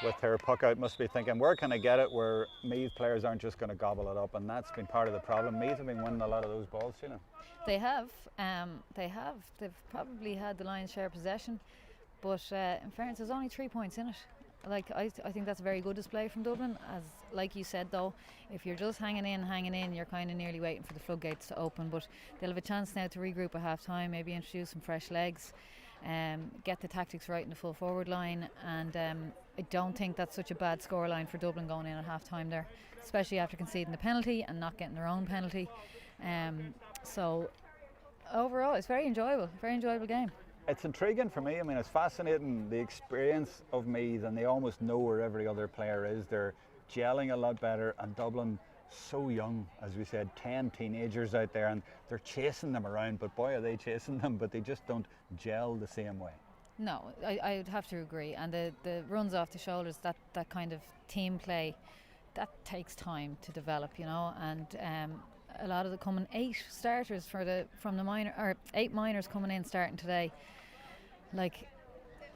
with her puck out must be thinking, where can I get it where Meath players aren't just going to gobble it up, and that's been part of the problem. Meath have been winning a lot of those balls, you know. They have. They've probably had the lion's share of possession, but in fairness, there's only 3 points in it. Like I think that's a very good display from Dublin. As like you said though, if you're just hanging in, you're kind of nearly waiting for the floodgates to open. But they'll have a chance now to regroup at half time, maybe introduce some fresh legs, get the tactics right in the full forward line, and I don't think that's such a bad scoreline for Dublin going in at half time there, especially after conceding the penalty and not getting their own penalty. So overall it's very enjoyable game. It's intriguing for me. I mean, it's fascinating, the experience of Meath, and they almost know where every other player is. They're gelling a lot better, and Dublin so young, as we said, 10 teenagers out there, and they're chasing them around, but boy are they chasing them, but they just don't gel the same way. No, I would have to agree, and the runs off the shoulders, that kind of team play, that takes time to develop, you know, and a lot of the coming 8 starters from the minor, or 8 minors coming in starting today, like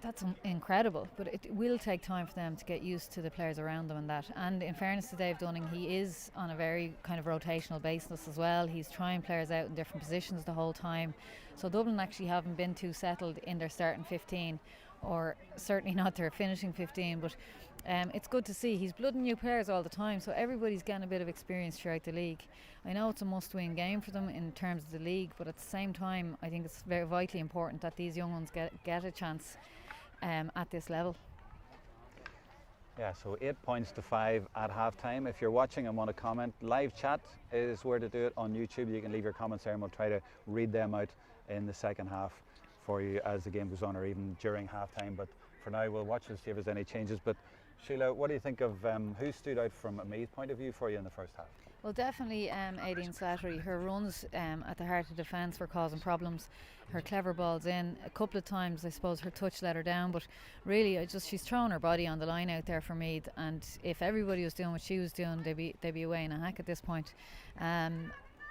that's incredible, but it will take time for them to get used to the players around them and that. And in fairness to Dave Dunning, he is on a very kind of rotational basis as well. He's trying players out in different positions the whole time, so Dublin actually haven't been too settled in their starting 15, or certainly not their finishing 15, but it's good to see. He's blooding new players all the time, so everybody's getting a bit of experience throughout the league. I know it's a must-win game for them in terms of the league, but at the same time I think it's very vitally important that these young ones get a chance at this level. Yeah, so 8 points to 5 at half time. If you're watching and want to comment, live chat is where to do it on YouTube. You can leave your comments there and we'll try to read them out in the second half for you as the game goes on, or even during half time. But for now we'll watch and see if there's any changes. But Sheila, what do you think of who stood out from a Meath point of view for you in the first half? Well, definitely Aideen Slattery. Her runs at the heart of defence were causing problems. Her clever balls in. A couple of times I suppose her touch let her down, but really she's thrown her body on the line out there for Meath, and if everybody was doing what she was doing, they'd be away in a hack at this point.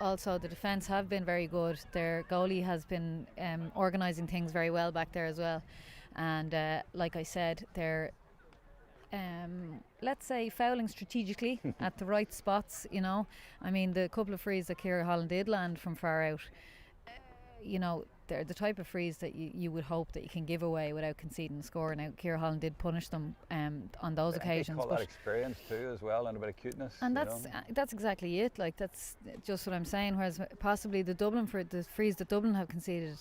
Also the defence have been very good. Their goalie has been organising things very well back there as well, and like I said, they're let's say fouling strategically at the right spots, you know. I mean, the couple of frees that Ciara Holland did land from far out, you know, they're the type of frees that you would hope that you can give away without conceding a score. Now Ciara Holland did punish them on those occasions, call that experience too as well, and a bit of cuteness, and that's exactly it. Like, that's just what I'm saying. Whereas possibly the frees that Dublin have conceded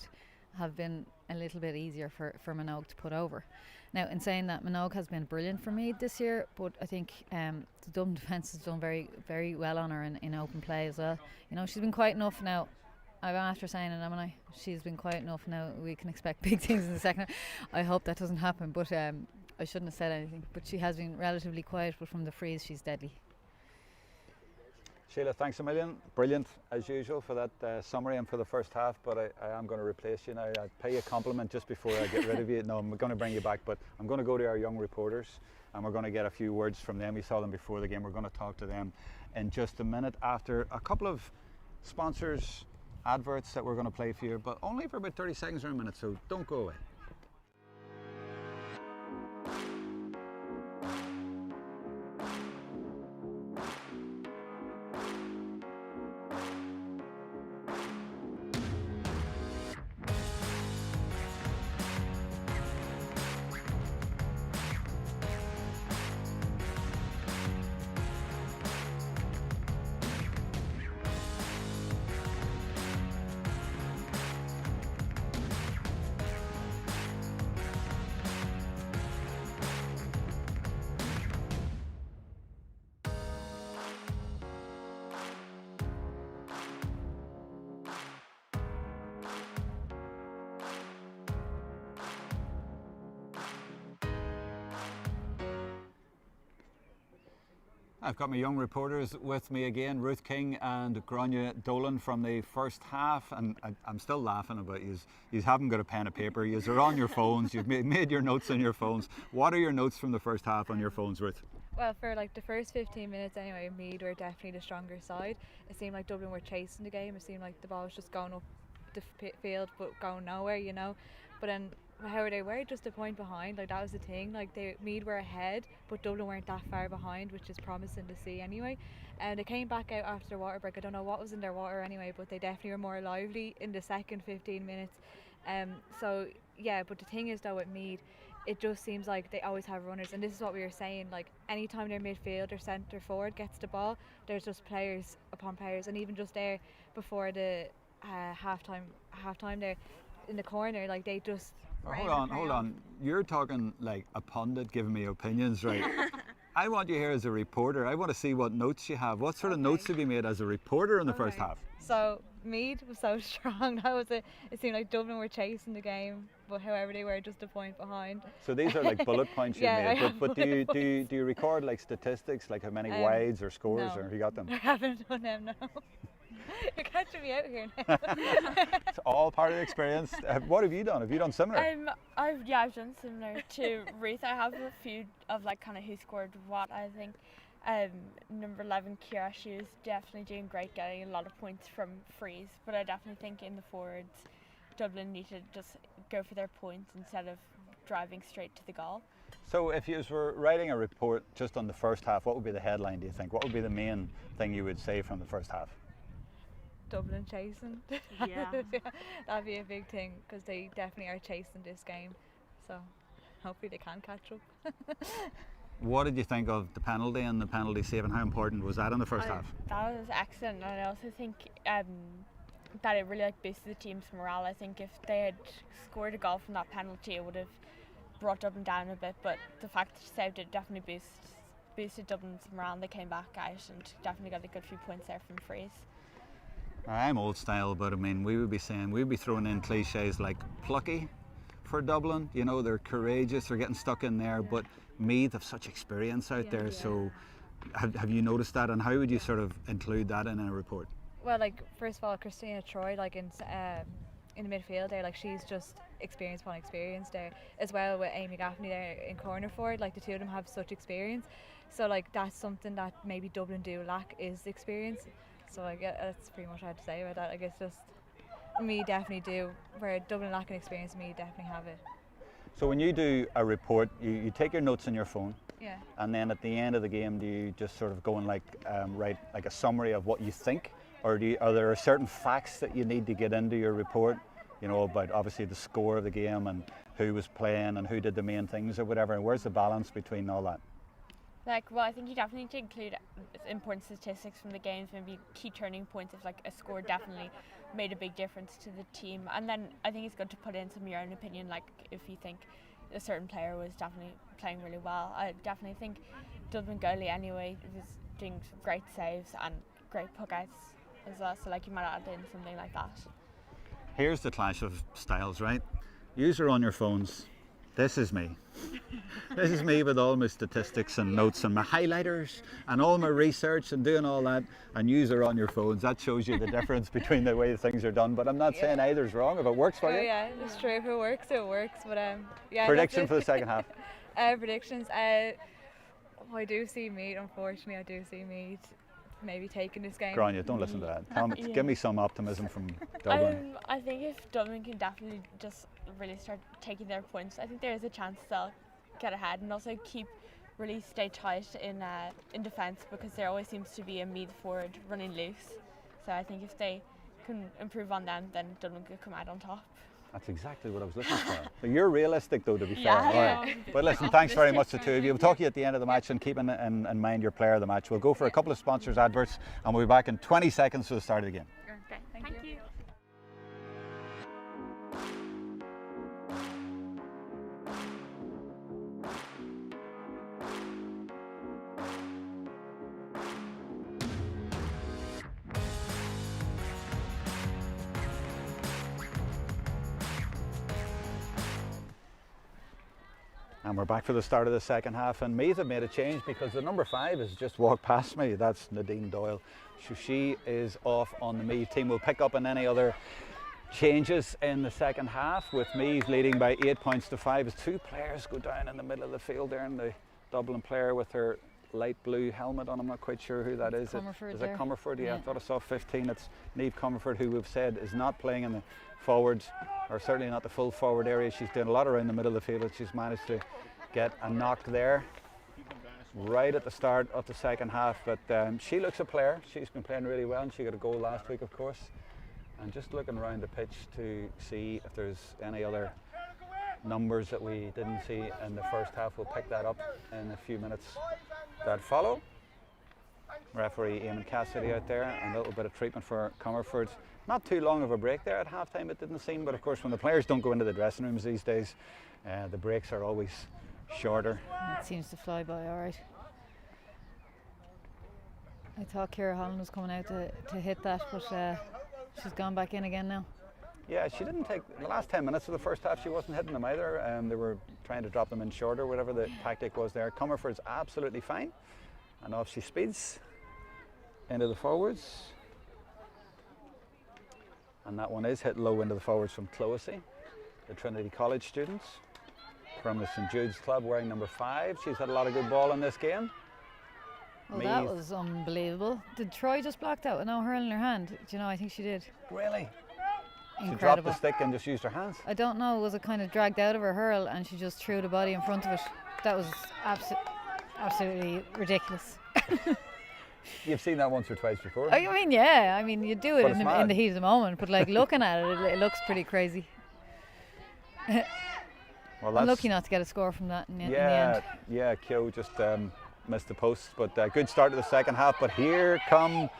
have been a little bit easier for Minogue to put over. Now, in saying that, Minogue has been brilliant for me this year, but I think the Dublin defence has done very, very well on her in open play as well. You know, she's been quiet enough now. I'm after saying it, haven't I? She's been quiet enough now. We can expect big things in the second. I hope that doesn't happen, but I shouldn't have said anything. But she has been relatively quiet, but from the frees, she's deadly. Sheila, thanks a million. Brilliant as usual for that summary and for the first half, but I am going to replace you now. I'd pay you a compliment just before I get rid of you. No, I'm going to bring you back, but I'm going to go to our young reporters and we're going to get a few words from them. We saw them before the game. We're going to talk to them in just a minute after a couple of sponsors, adverts that we're going to play for you, but only for about 30 seconds or a minute, so don't go away. I've got my young reporters with me again, Ruth King and Grania Dolan from the first half, and I'm still laughing about you. You haven't got a pen and paper, you are on your phones, you've made your notes on your phones. What are your notes from the first half on your phones, Ruth? Well, for like the first 15 minutes anyway, Meath were definitely the stronger side. It seemed like Dublin were chasing the game. It seemed like the ball was just going up the field but going nowhere, you know. But then how they were just a point behind, like that was the thing. Like Meath were ahead, but Dublin weren't that far behind, which is promising to see anyway. And they came back out after the water break. I don't know what was in their water anyway, but they definitely were more lively in the second 15 minutes. So yeah, but the thing is though with Meath, it just seems like they always have runners, and this is what we were saying, like anytime their midfield or centre forward gets the ball, there's just players upon players. And even just there before the half time there in the corner, like they just hold on, you're talking like a pundit giving me opinions, right? I want you here as a reporter. I want to see what notes you have. What sort of notes have you made as a reporter in the first half? So Meath was so strong. That was it. It seemed like Dublin were chasing the game, but however they were just a point behind. So these are like bullet points you made. But do you record like statistics, like how many wides or scores, no, or have you got them? I haven't done them, no. You're catching me out here now. It's all part of the experience. What have you done? Have you done similar? I've done similar to Ruth. I have a few of like kind of who scored what. I think number 11 Kira, she is definitely doing great, getting a lot of points from frees. But I definitely think in the forwards, Dublin need to just go for their points instead of driving straight to the goal. So if you were writing a report just on the first half, what would be the headline, do you think? What would be the main thing you would say from the first half? Dublin chasing. Yeah. That'd be a big thing, because they definitely are chasing this game, so hopefully they can catch up. What did you think of the penalty and the penalty save, and how important was that in the first half? That was excellent, and I also think that it really boosted the team's morale. I think if they had scored a goal from that penalty, it would have brought Dublin down a bit, but the fact that she saved it definitely boosted Dublin's morale, and they came back out and definitely got a good few points there from frees. I'm old style, but I mean, we'd be throwing in cliches like plucky for Dublin. You know, they're courageous, they're getting stuck in there, but Meath have such experience out there. So have you noticed that, and how would you sort of include that in a report? Well, like first of all, Christina Troy, like in the midfield there, like she's just experience upon experience there, as well with Amy Gaffney there in corner forward. Like the two of them have such experience, so like that's something that maybe Dublin do lack, is experience. So like that's pretty much what I had to say about that. I guess just me definitely do, where Dublin lacking experience, me definitely have it. So when you do a report, you take your notes on your phone, yeah, and then at the end of the game, do you just sort of go and like write like a summary of what you think, or are there certain facts that you need to get into your report? You know, about obviously the score of the game and who was playing and who did the main things or whatever. And where's the balance between all that? Well, I think you definitely need to include important statistics from the games, maybe key turning points if like a score definitely made a big difference to the team. And then I think it's good to put in some of your own opinion, like if you think a certain player was definitely playing really well. I definitely think Dublin goalie anyway was doing some great saves and great puckouts as well, so like you might add in something like that. Here's the clash of styles, right? Yous are on your phones. This is me. This is me with all my statistics and notes and my highlighters and all my research and doing all that, and yous are on your phones. That shows you the difference between the way things are done, but I'm not saying either's wrong. If it works for you. Yeah, it's true. If it works, it works. But yeah. Prediction for the second half? Predictions. I do see Meath, unfortunately. I do see Meath maybe taking this game. Grania, don't listen to that. Give me some optimism from Dublin. I think if Dublin can definitely just really start taking their points, I think there is a chance they'll get ahead, and also really stay tight in defence, because there always seems to be a Meath forward running loose. So I think if they can improve on them, then Dublin could come out on top. That's exactly what I was looking for. So you're realistic though, to be fair. Yeah. All right. But listen, thanks very much to the two of you. We'll talk to you at the end of the match, and keep in mind your player of the match. We'll go for a couple of sponsors adverts, and we'll be back in 20 seconds for the start of the game. Okay, thank you. And we're back for the start of the second half, and Meath have made a change because the number 5 has just walked past me. That's Nadine Doyle. So she is off on the Meath team. We'll pick up on any other changes in the second half, with Meath leading by 8 points to 5 as 2 players go down in the middle of the field there, and the Dublin player with her light blue helmet on. I'm not quite sure who that is. Is it Comerford? Yeah, I thought I saw 15. It's Niamh Comerford, who we've said is not playing in the forwards, or certainly not the full forward area. She's doing a lot around the middle of the field, and she's managed to get a knock there right at the start of the second half. But she looks a player. She's been playing really well, and she got a goal last week, of course. And just looking around the pitch to see if there's any other numbers that we didn't see in the first half. We'll pick that up in a few minutes that follow. Referee Eamon Cassidy out there, and a little bit of treatment for Comerford. Not too long of a break there at half time, it didn't seem, but of course when the players don't go into the dressing rooms these days, the breaks are always shorter. It seems to fly by all right. I thought Ciara Holland was coming out to hit that, but she's gone back in again now. Yeah, she didn't take the last 10 minutes of the first half. She wasn't hitting them either. They were trying to drop them in shorter, whatever the tactic was there. Comerford's absolutely fine, and off she speeds into the forwards. And that one is hit low into the forwards from Clohessy, the Trinity College students from the St Jude's Club, wearing number 5. She's had a lot of good ball in this game. Well, that was unbelievable. Did Troy just block that with no hurl in her hand? Do you know, I think she did. Really? Incredible. She dropped the stick and just used her hands? I don't know, was it kind of dragged out of her hurl and she just threw the body in front of it? That was absolutely ridiculous. You've seen that once or twice before? I mean, yeah. I mean, you do it in the heat of the moment, but like looking at it, it looks pretty crazy. Well, I'm lucky not to get a score from that in the end. Yeah, Kyo just missed the post, but good start to the second half. But here come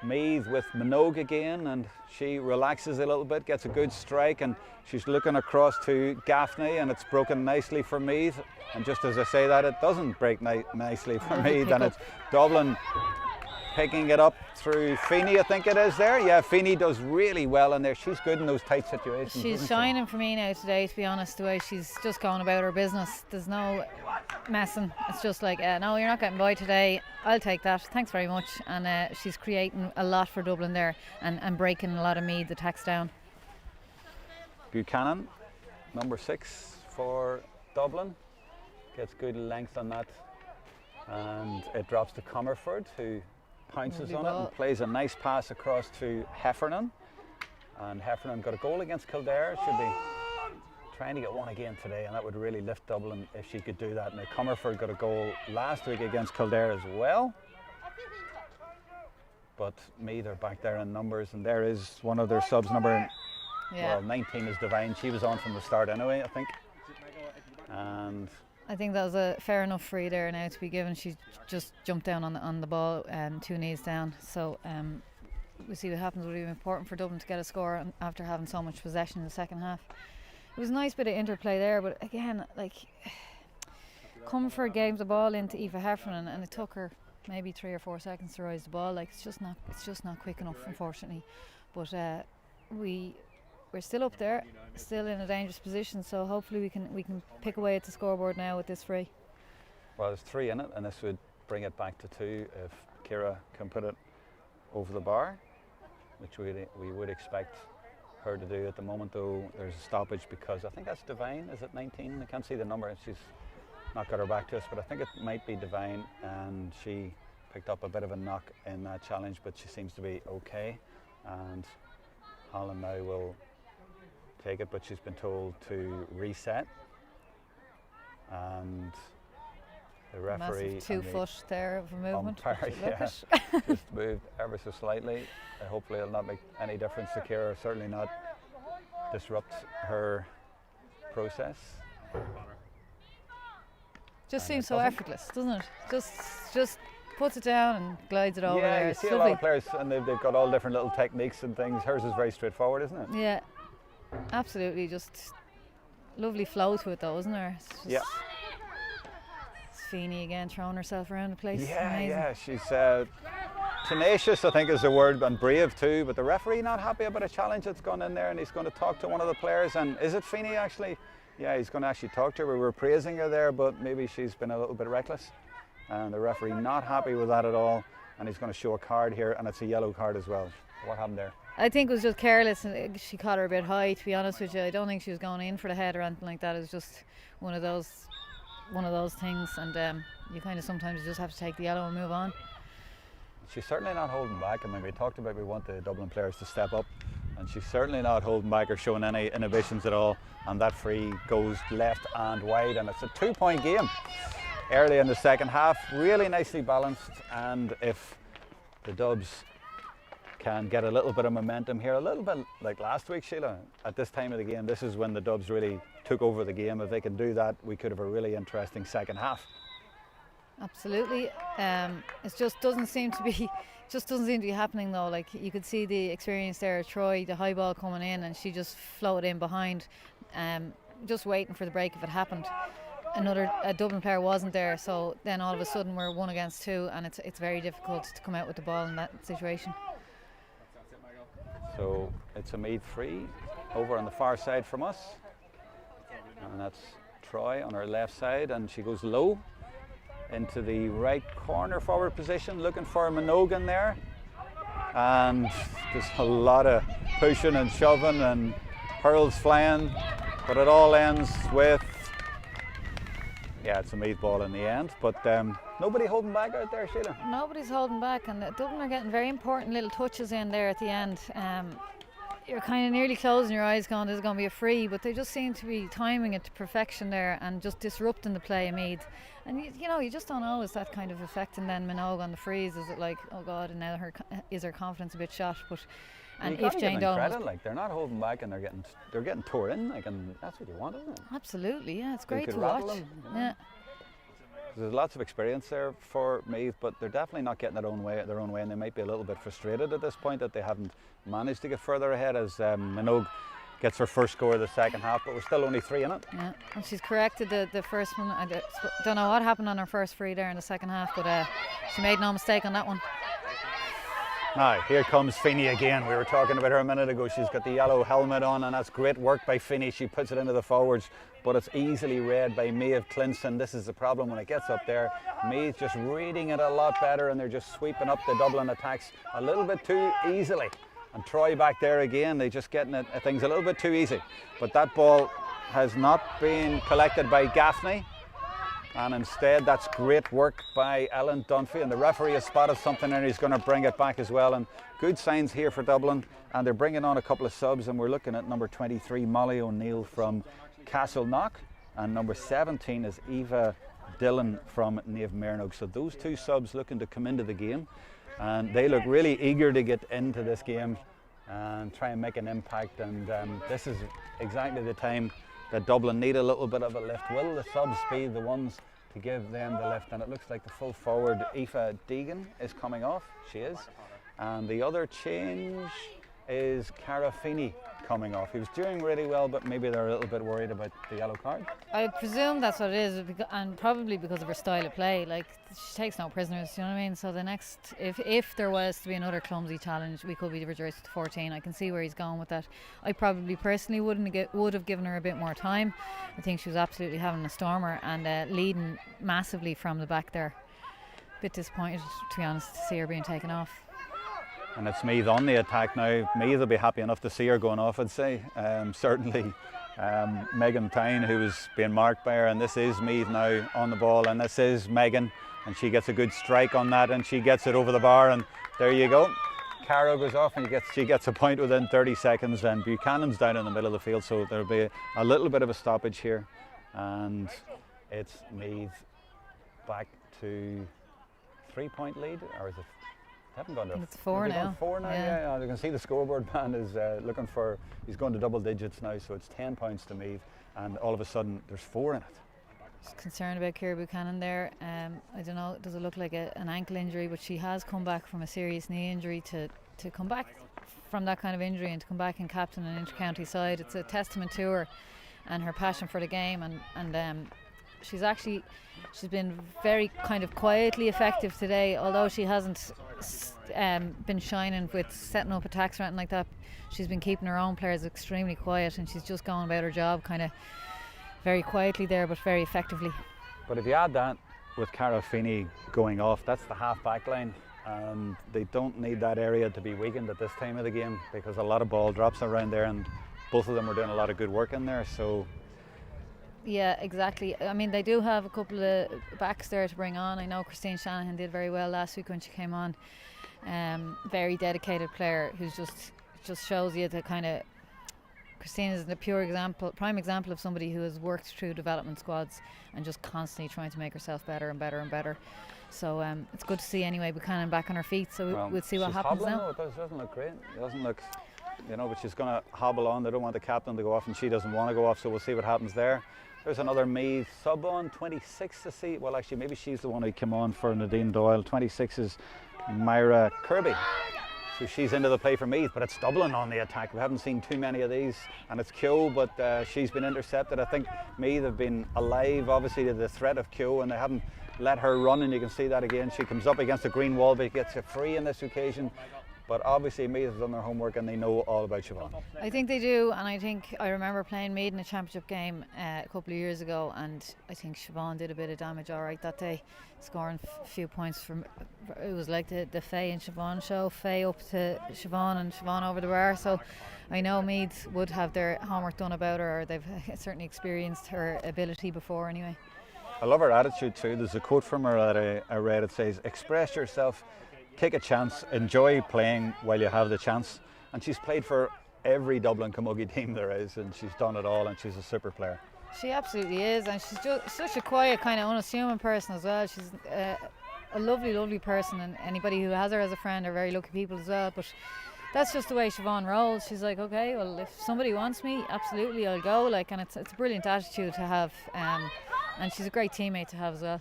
Meath with Minogue again, and she relaxes a little bit, gets a good strike, and she's looking across to Gaffney, and it's broken nicely for Meath. And just as I say that, it doesn't break nicely for Meath, and it's Dublin picking it up through Feeney, I think it is there. Yeah, Feeney does really well in there. She's good in those tight situations. She's shining for me now today, to be honest, the way she's just going about her business. There's no messing. It's just like, no, you're not getting by today. I'll take that. Thanks very much. And she's creating a lot for Dublin there, and breaking a lot of Meath attacks down. Buchanan, number 6 for Dublin. Gets good length on that. And it drops to Comerford, who pounces on it and plays a nice pass across to Heffernan. And Heffernan got a goal against Kildare. Should be trying to get one again today, and that would really lift Dublin if she could do that. Now Comerford got a goal last week against Kildare as well. But Meath are back there in numbers, and there is one of their subs, number 19 is Devine. She was on from the start anyway, I think. And I think that was a fair enough free there now to be given. She just jumped down on the ball, 2 knees down. So we'll see what happens. It would be important for Dublin to get a score after having so much possession in the second half. It was a nice bit of interplay there, but again, like, Comerford gave the ball into Aoife Heffernan, and it took her maybe 3 or 4 seconds to rise the ball. Like, it's just not quick enough, unfortunately. But we're still up there, still in a dangerous position, so hopefully we can pick away at the scoreboard now with this free. Well, there's 3 in it, and this would bring it back to 2 if Ciara can put it over the bar, which we would expect her to do. At the moment, though, there's a stoppage because I think that's Devine. Is it 19? I can't see the number. She's not got her back to us, but I think it might be Devine, and she picked up a bit of a knock in that challenge, but she seems to be okay. And Holland now will take it, but she's been told to reset. And the referee, massive 2 foot there of a movement. Umpire, just moved ever so slightly. Hopefully it'll not make any difference to Ciara, certainly not disrupt her process. Just seems so effortless, doesn't it? Just puts it down and glides it over there. Yeah, you see a lot of players, and they've got all different little techniques and things. Hers is very straightforward, isn't it? Yeah, absolutely. Just lovely flow to it, though, isn't there? Yeah. It's Feeney again throwing herself around the place. Yeah, amazing. yeah. She's tenacious, I think is the word, and brave too. But the referee not happy about a challenge that's gone in there, and he's going to talk to one of the players. And is it Feeney actually? Yeah, he's going to actually talk to her. We were praising her there, but maybe she's been a little bit reckless. And the referee not happy with that at all. And he's going to show a card here, and it's a yellow card as well. What happened there? I think it was just careless, and she caught her a bit high, to be honest with you. I don't think she was going in for the head or anything like that. It was just one of those things, and you kind of sometimes just have to take the yellow and move on. She's certainly not holding back. I mean, we talked about we want the Dublin players to step up, and she's certainly not holding back or showing any inhibitions at all. And that free goes left and wide, and it's a 2-point game early in the second half. Really nicely balanced, and if the Dubs can get a little bit of momentum here, a little bit like last week, Sheila, at this time of the game, this is when the Dubs really took over the game. If they can do that, we could have a really interesting second half. Absolutely. It just doesn't seem to be happening though. Like, you could see the experience there, Troy, the high ball coming in, and she just floated in behind, just waiting for the break if it happened. A Dublin player wasn't there, so then all of a sudden we're 1 against 2, and it's very difficult to come out with the ball in that situation. So it's a Meath free over on the far side from us, and that's Troy on her left side, and she goes low into the right corner forward position, looking for Minogue there, and there's a lot of pushing and shoving and hurls flying, but it all ends with, yeah, it's a Meath ball in the end, but nobody holding back out there, Sheila. Nobody's holding back, and Dublin are getting very important little touches in there at the end. You're kind of nearly closing your eyes going, this is going to be a free, but they just seem to be timing it to perfection there and just disrupting the play of Meath. And you just don't know, is that kind of affecting then Minogue on the frees? Is it like, oh God, and now is her confidence a bit shot? But and if Jane Dolan, like, they're not holding back, and they're getting tore in, like, and that's what you want, isn't it? Absolutely, yeah, it's great to watch. Yeah. There's lots of experience there for Meath, but they're definitely not getting their own way, and they might be a little bit frustrated at this point that they haven't managed to get further ahead as Minogue gets her first score of the second half, but we're still only 3 in it. Yeah, and she's corrected the first one. I don't know what happened on her first free there in the second half, but she made no mistake on that one. Now, here comes Feeney again. We were talking about her a minute ago. She's got the yellow helmet on, and that's great work by Feeney. She puts it into the forwards, but it's easily read by Maeve Clinton. This is the problem when it gets up there. Meath just reading it a lot better, and they're just sweeping up the Dublin attacks a little bit too easily. And Troy back there again, they just getting things a little bit too easy. But that ball has not been collected by Gaffney, and instead that's great work by Ellen Dunphy, and the referee has spotted something and he's going to bring it back as well. And good signs here for Dublin, and they're bringing on a couple of subs, and we're looking at number 23 Molly O'Neill from Castleknock, and number 17 is Eva Dillon from Naomh Mearnogue. So those 2 subs looking to come into the game, and they look really eager to get into this game and try and make an impact. And this is exactly the time that Dublin need a little bit of a lift. Will the subs be the ones to give them the lift? And it looks like the full forward Aoife Deegan is coming off. She is. And the other change is Cara Feeney coming off. He was doing really well, but maybe they're a little bit worried about the yellow card. I presume that's what it is, and probably because of her style of play. Like, she takes no prisoners, you know what I mean? So the next, if there was to be another clumsy challenge, we could be reduced to 14. I can see where he's going with that. I probably personally would have given her a bit more time. I think she was absolutely having a stormer and leading massively from the back there. A bit disappointed, to be honest, to see her being taken off. And it's Meath on the attack now. Meath will be happy enough to see her going off, I'd say. Certainly Megan Tyne, who was being marked by her, and this is Meath now on the ball, and this is Megan, and she gets a good strike on that, and she gets it over the bar, and there you go. Cara goes off, and she gets a point within 30 seconds, and Buchanan's down in the middle of the field, so there'll be a little bit of a stoppage here, and it's Meath back to 3-point lead, or is it? Haven't gone to it's 4 now. 4 now, yeah. You can see the scoreboard man is looking for, he's going to double digits now, so it's 10 points to Meath, and all of a sudden there's 4 in it. Just concerned about Ciara Buchanan there. I don't know, does it look like an ankle injury? But she has come back from a serious knee injury. To come back from that kind of injury and to come back and captain an inter-county side, it's a testament to her and her passion for the game, and she's been very kind of quietly effective today, although she hasn't been shining with setting up attacks or anything like that. She's been keeping her own players extremely quiet, and she's just going about her job, kind of very quietly there, but very effectively. But if you add that with Cara Feeney going off, that's the half back line, and they don't need that area to be weakened at this time of the game, because a lot of ball drops around there, and both of them were doing a lot of good work in there. So yeah, exactly. I mean, they do have a couple of backs there to bring on. I know Christine Shanahan did very well last week when she came on. Very dedicated player who's just shows you the kind of. Christine is the prime example of somebody who has worked through development squads and just constantly trying to make herself better and better and better. So it's good to see anyway Buchanan back on her feet. So we'll see what happens now. It doesn't look great. It doesn't look, but she's going to hobble on. They don't want the captain to go off, and she doesn't want to go off. So we'll see what happens there. There's another Meath sub on, 26 to see. Well, actually, maybe she's the one who came on for Nadine Doyle. 26 is Myra Kirby. So she's into the play for Meath, but it's Dublin on the attack. We haven't seen too many of these, and it's Keogh, but she's been intercepted. I think Meath have been alive, obviously, to the threat of Keogh, and they haven't let her run, and you can see that again. She comes up against the green wall, but gets a free in this occasion. But obviously Meath have done their homework and they know all about Siobhan. I think they do, and I remember playing Meath in a championship game a couple of years ago, and I think Siobhan did a bit of damage all right that day, scoring a few points from. It was like the Faye and Siobhan show, Faye up to Siobhan and Siobhan over the bar. So I know Meath would have their homework done about her, or they've certainly experienced her ability before anyway. I love her attitude too. There's a quote from her that I read. It says, "Express yourself, take a chance, enjoy playing while you have the chance." And she's played for every Dublin Camogie team there is, and she's done it all, and she's a super player. She absolutely is, and she's just such a quiet, kind of unassuming person as well. She's a lovely, lovely person, and anybody who has her as a friend are very lucky people as well. But that's just the way Siobhan rolls. She's like, okay, well, if somebody wants me, absolutely, I'll go. Like, and it's a brilliant attitude to have, and she's a great teammate to have as well.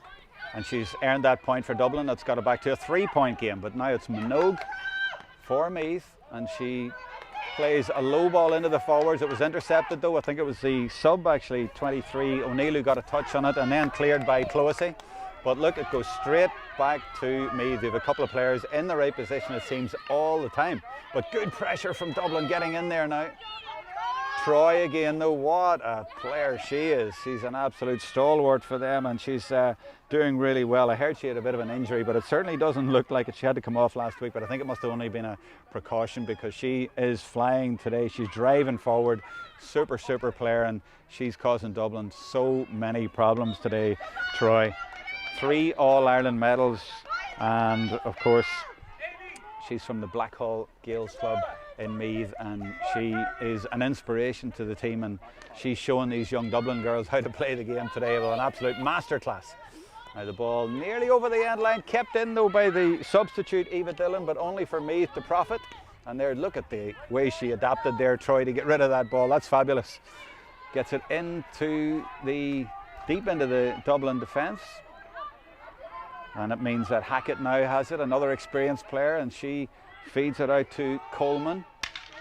And she's earned that point for Dublin. That's got her back to a 3-point game. But now it's Minogue for Meath, and she plays a low ball into the forwards. It was intercepted though. I think it was the sub, actually, 23 O'Neill, who got a touch on it, and then cleared by Clohessy. But look, it goes straight back to Meath. They have a couple of players in the right position, it seems, all the time. But good pressure from Dublin getting in there now. Troy again though, what a player she is. She's an absolute stalwart for them, and she's doing really well. I heard she had a bit of an injury, but it certainly doesn't look like it. She had to come off last week, but I think it must have only been a precaution, because she is flying today. She's driving forward, super player, and she's causing Dublin so many problems today. Troy, 3 All-Ireland medals, and of course she's from the Blackhall Gaels Club in Meath, and she is an inspiration to the team, and she's showing these young Dublin girls how to play the game today with an absolute masterclass. Now the ball nearly over the end line, kept in though by the substitute Eva Dillon, but only for Meath to profit. And there, look at the way she adapted there, Troy, to get rid of that ball. That's fabulous. Gets it into the deep into the Dublin defence, and it means that Hackett now has it, another experienced player, and she feeds it out to Coleman.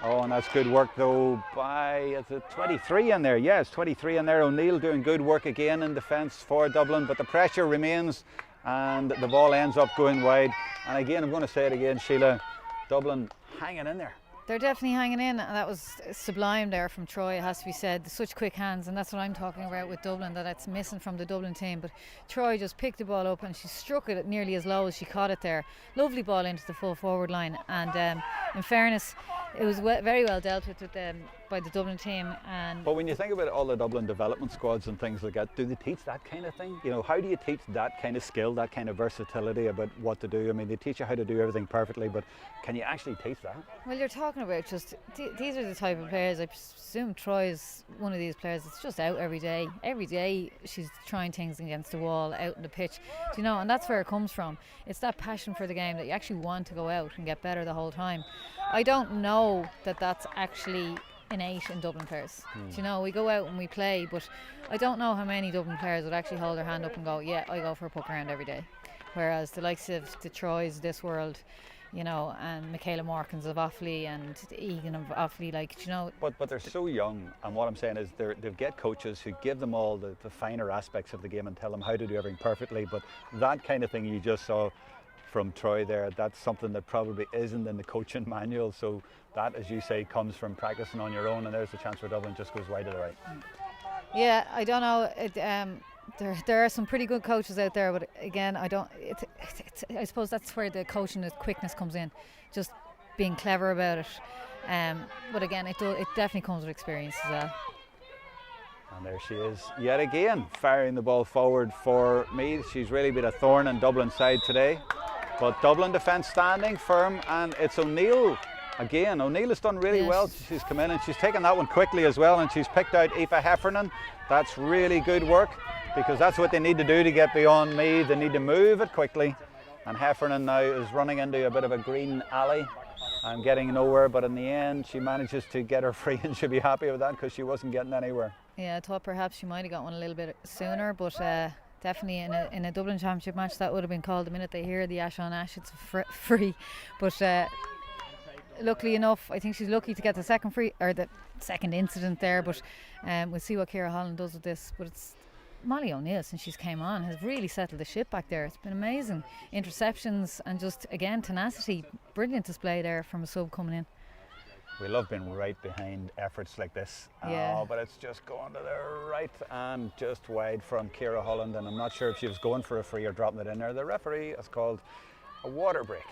Oh, and that's good work though by, is it 23 in there? Yeah, it's 23 in there. O'Neill doing good work again in defence for Dublin, but the pressure remains and the ball ends up going wide. And again, I'm going to say it again, Sheila, Dublin hanging in there. They're definitely hanging in, and that was sublime there from Troy, it has to be said. Such quick hands, and that's what I'm talking about with Dublin, that it's missing from the Dublin team. But Troy just picked the ball up and she struck it nearly as low as she caught it there. Lovely ball into the full forward line, and in fairness, it was very well dealt with by the Dublin team. But when you think about all the Dublin development squads and things like that, do they teach that kind of thing? You know, how do you teach that kind of skill, that kind of versatility about what to do? I mean, they teach you how to do everything perfectly, but can you actually teach that? Well, you're talking about just these are the type of players. I presume Troy is one of these players that's just out every day. Every day she's trying things against the wall, out in the pitch, you know, and that's where it comes from. It's that passion for the game that you actually want to go out and get better the whole time. I don't know that that's actually innate in Dublin players. You know, we go out and we play, but I don't know how many Dublin players would actually hold their hand up and go, yeah, I go for a puck around every day. Whereas the likes of the Troys of this world, you know, and Michaela Morkins of Offaly and Egan of Offaly, like, you know. But they're so young, and what I'm saying is they get coaches who give them all the finer aspects of the game and tell them how to do everything perfectly. But that kind of thing you just saw from Troy there, that's something that probably isn't in the coaching manual. So that, as you say, comes from practicing on your own, and there's the chance for Dublin, just goes wide to the right. Yeah, I don't know. There are some pretty good coaches out there, but again, I don't. I suppose that's where the coaching, the quickness comes in, just being clever about it. But again, it definitely comes with experience as well. And there she is yet again, firing the ball forward for Meath. She's really been a thorn in Dublin's side today. But Dublin defence standing firm, and it's O'Neill again. O'Neill has done really well. She's come in and she's taken that one quickly as well, and she's picked out Aoife Heffernan. That's really good work, because that's what they need to do to get beyond Meath. They need to move it quickly. And Heffernan now is running into a bit of a green alley and getting nowhere, but in the end she manages to get her free, and she'll be happy with that because she wasn't getting anywhere. Yeah, I thought perhaps she might have got one a little bit sooner, but definitely in a Dublin Championship match that would have been called the minute they hear the ash on ash, it's free. But luckily enough, I think she's lucky to get the second free, or the second incident there, but we'll see what Ciara Holland does with this. But it's Molly O'Neill, since she's came on, has really settled the ship back there. It's been amazing. Interceptions and just, again, tenacity. Brilliant display there from a sub coming in. We love being right behind efforts like this. Yeah. But it's just going to the right and just wide from Ciara Holland, and I'm not sure if she was going for a free or dropping it in there. The referee has called a water break.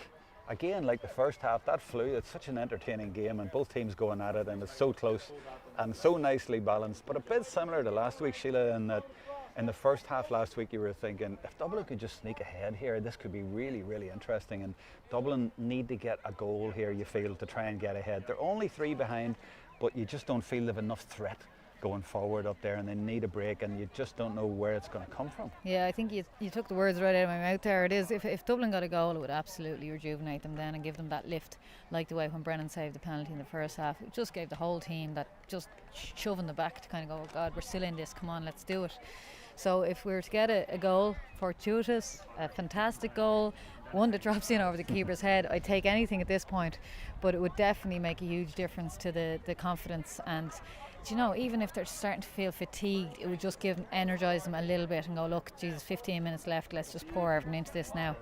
Again, like the first half, that flew. It's such an entertaining game, and both teams going at it, and it's so close and so nicely balanced. But a bit similar to last week, Sheila, in that in the first half last week you were thinking, if Dublin could just sneak ahead here, this could be really, really interesting. And Dublin need to get a goal here, you feel, to try and get ahead. They're only 3 behind, but you just don't feel they've enough threat going forward up there, and they need a break, and you just don't know where it's going to come from. Yeah, I think you took the words right out of my mouth there. It is, if Dublin got a goal, it would absolutely rejuvenate them then and give them that lift, like the way when Brennan saved the penalty in the first half. It just gave the whole team that just shove in the back to kind of go, oh God, we're still in this, come on, let's do it. So if we were to get a goal, fortuitous, a fantastic goal, one that drops in over the keeper's head, I'd take anything at this point, but it would definitely make a huge difference to the confidence. And do you know, even if they're starting to feel fatigued, it would just energise them a little bit and go, look, Jesus, 15 minutes left, let's just pour everything into this now.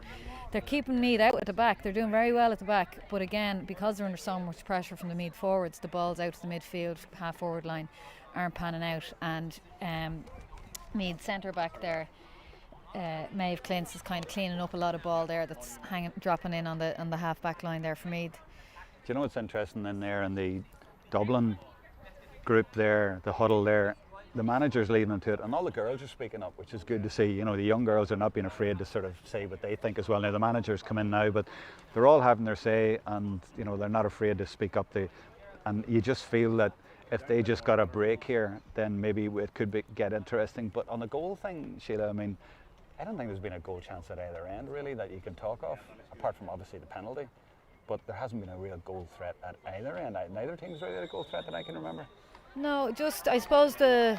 They're keeping Meath out at the back, they're doing very well at the back, but again, because they're under so much pressure from the Meath forwards, the balls out to the midfield, half forward line aren't panning out. And Meath centre back there, Maeve Clintz is kind of cleaning up a lot of ball there that's dropping in on the half back line there for Meath. Do you know what's interesting in there in the Dublin group there, the huddle there, the manager's leading into it, and all the girls are speaking up, which is good to see. You know, the young girls are not being afraid to sort of say what they think as well. Now the managers come in now, but they're all having their say, and you know, they're not afraid to speak up. And you just feel that if they just got a break here, then maybe it could get interesting. But on the goal thing, Sheila, I mean, I don't think there's been a goal chance at either end really that you can talk of, apart from obviously the penalty. But there hasn't been a real goal threat at either end. Neither team's really had a goal threat that I can remember. No, just I suppose the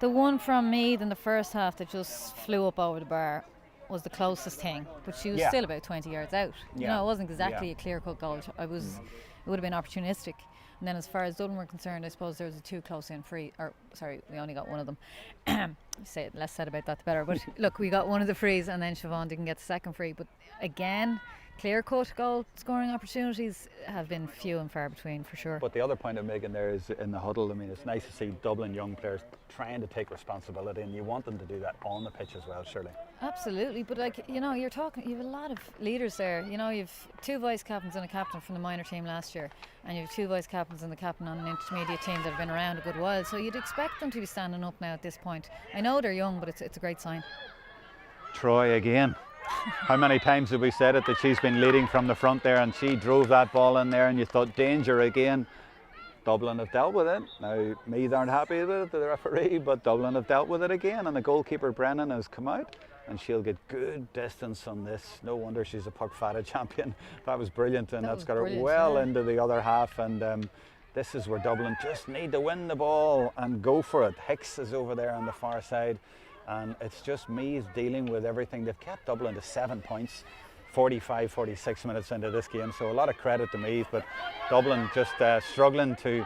one from Meath in the first half that just flew up over the bar was the closest thing, but she was still about 20 yards out. You know, it wasn't exactly a clear-cut goal. It would have been opportunistic. And then as far as Dublin were concerned, I suppose there was a 2 close-in free, or sorry, we only got one of them. Less said about that the better. But look, we got one of the frees, and then Siobhan didn't get the second free. But again, clear-cut goal scoring opportunities have been few and far between for sure. But the other point I'm making there is in the huddle, I mean, it's nice to see Dublin young players trying to take responsibility, and you want them to do that on the pitch as well, surely. Absolutely, but like, you know, you have a lot of leaders there. You know, you've 2 vice captains and a captain from the minor team last year, and you have 2 vice captains and the captain on an intermediate team that have been around a good while, so you'd expect them to be standing up now at this point. I know they're young, but it's a great sign. Troy again. How many times have we said it, that she's been leading from the front there, and she drove that ball in there, and you thought danger again. Dublin have dealt with it. Now Meath aren't happy with it, the referee, but Dublin have dealt with it again, and the goalkeeper Brennan has come out, and she'll get good distance on this. No wonder she's a puck fatted champion. That was brilliant, and that's got her well into the other half. And this is where Dublin just need to win the ball and go for it. Hicks is over there on the far side, and it's just Meath dealing with everything. They've kept Dublin to 7 points 46 minutes into this game, so a lot of credit to Meath, but Dublin just struggling to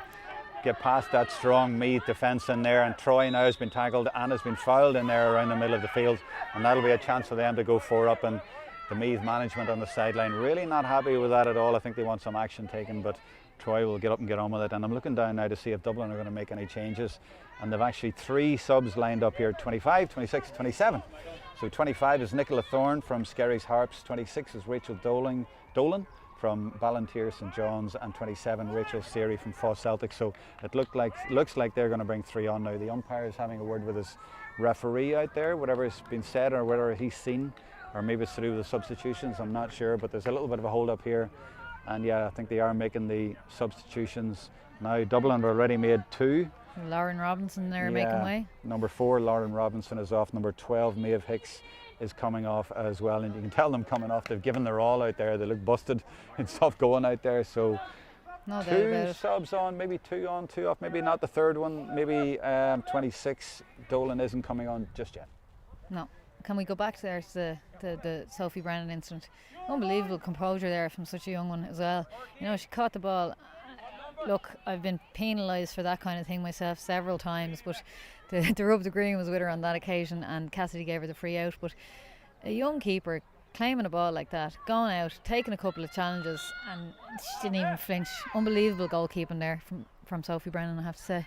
get past that strong Meath defence in there. And Troy now has been tackled and has been fouled in there around the middle of the field, and that'll be a chance for them to go 4 up. And the Meath management on the sideline really not happy with that at all. I think they want some action taken, but Troy will get up and get on with it. And I'm looking down now to see if Dublin are going to make any changes. And they've actually 3 subs lined up here, 25, 26, 27. So 25 is Nicola Thorne from Skerry's Harps, 26 is Rachel Dolan from Ballantyre St John's, and 27 Rachel Seary from Foss Celtic. So it looks like they're going to bring 3 on now. The umpire is having a word with his referee out there, whatever has been said or whatever he's seen, or maybe it's to do with the substitutions, I'm not sure, but there's a little bit of a hold up here. And yeah, I think they are making the substitutions now. Dublin have already made 2. Lauren Robinson there making way. Number 4 Lauren Robinson is off. Number 12 Maeve Hicks is coming off as well, and you can tell them coming off, they've given their all out there. They look busted and stuff going out there. So No doubt 2 about it. subs on, maybe 2 on, 2 off, maybe not the third one. Maybe 26 Dolan isn't coming on just yet. No. Can we go back there to the Sophie Brennan incident? Unbelievable composure there from such a young one as well. You know, she caught the ball. Look, I've been penalised for that kind of thing myself several times, but the rub of the green was with her on that occasion, and Cassidy gave her the free out. But a young keeper claiming a ball like that, going out, taking a couple of challenges, and she didn't even flinch. Unbelievable goalkeeping there from Sophie Brennan, I have to say.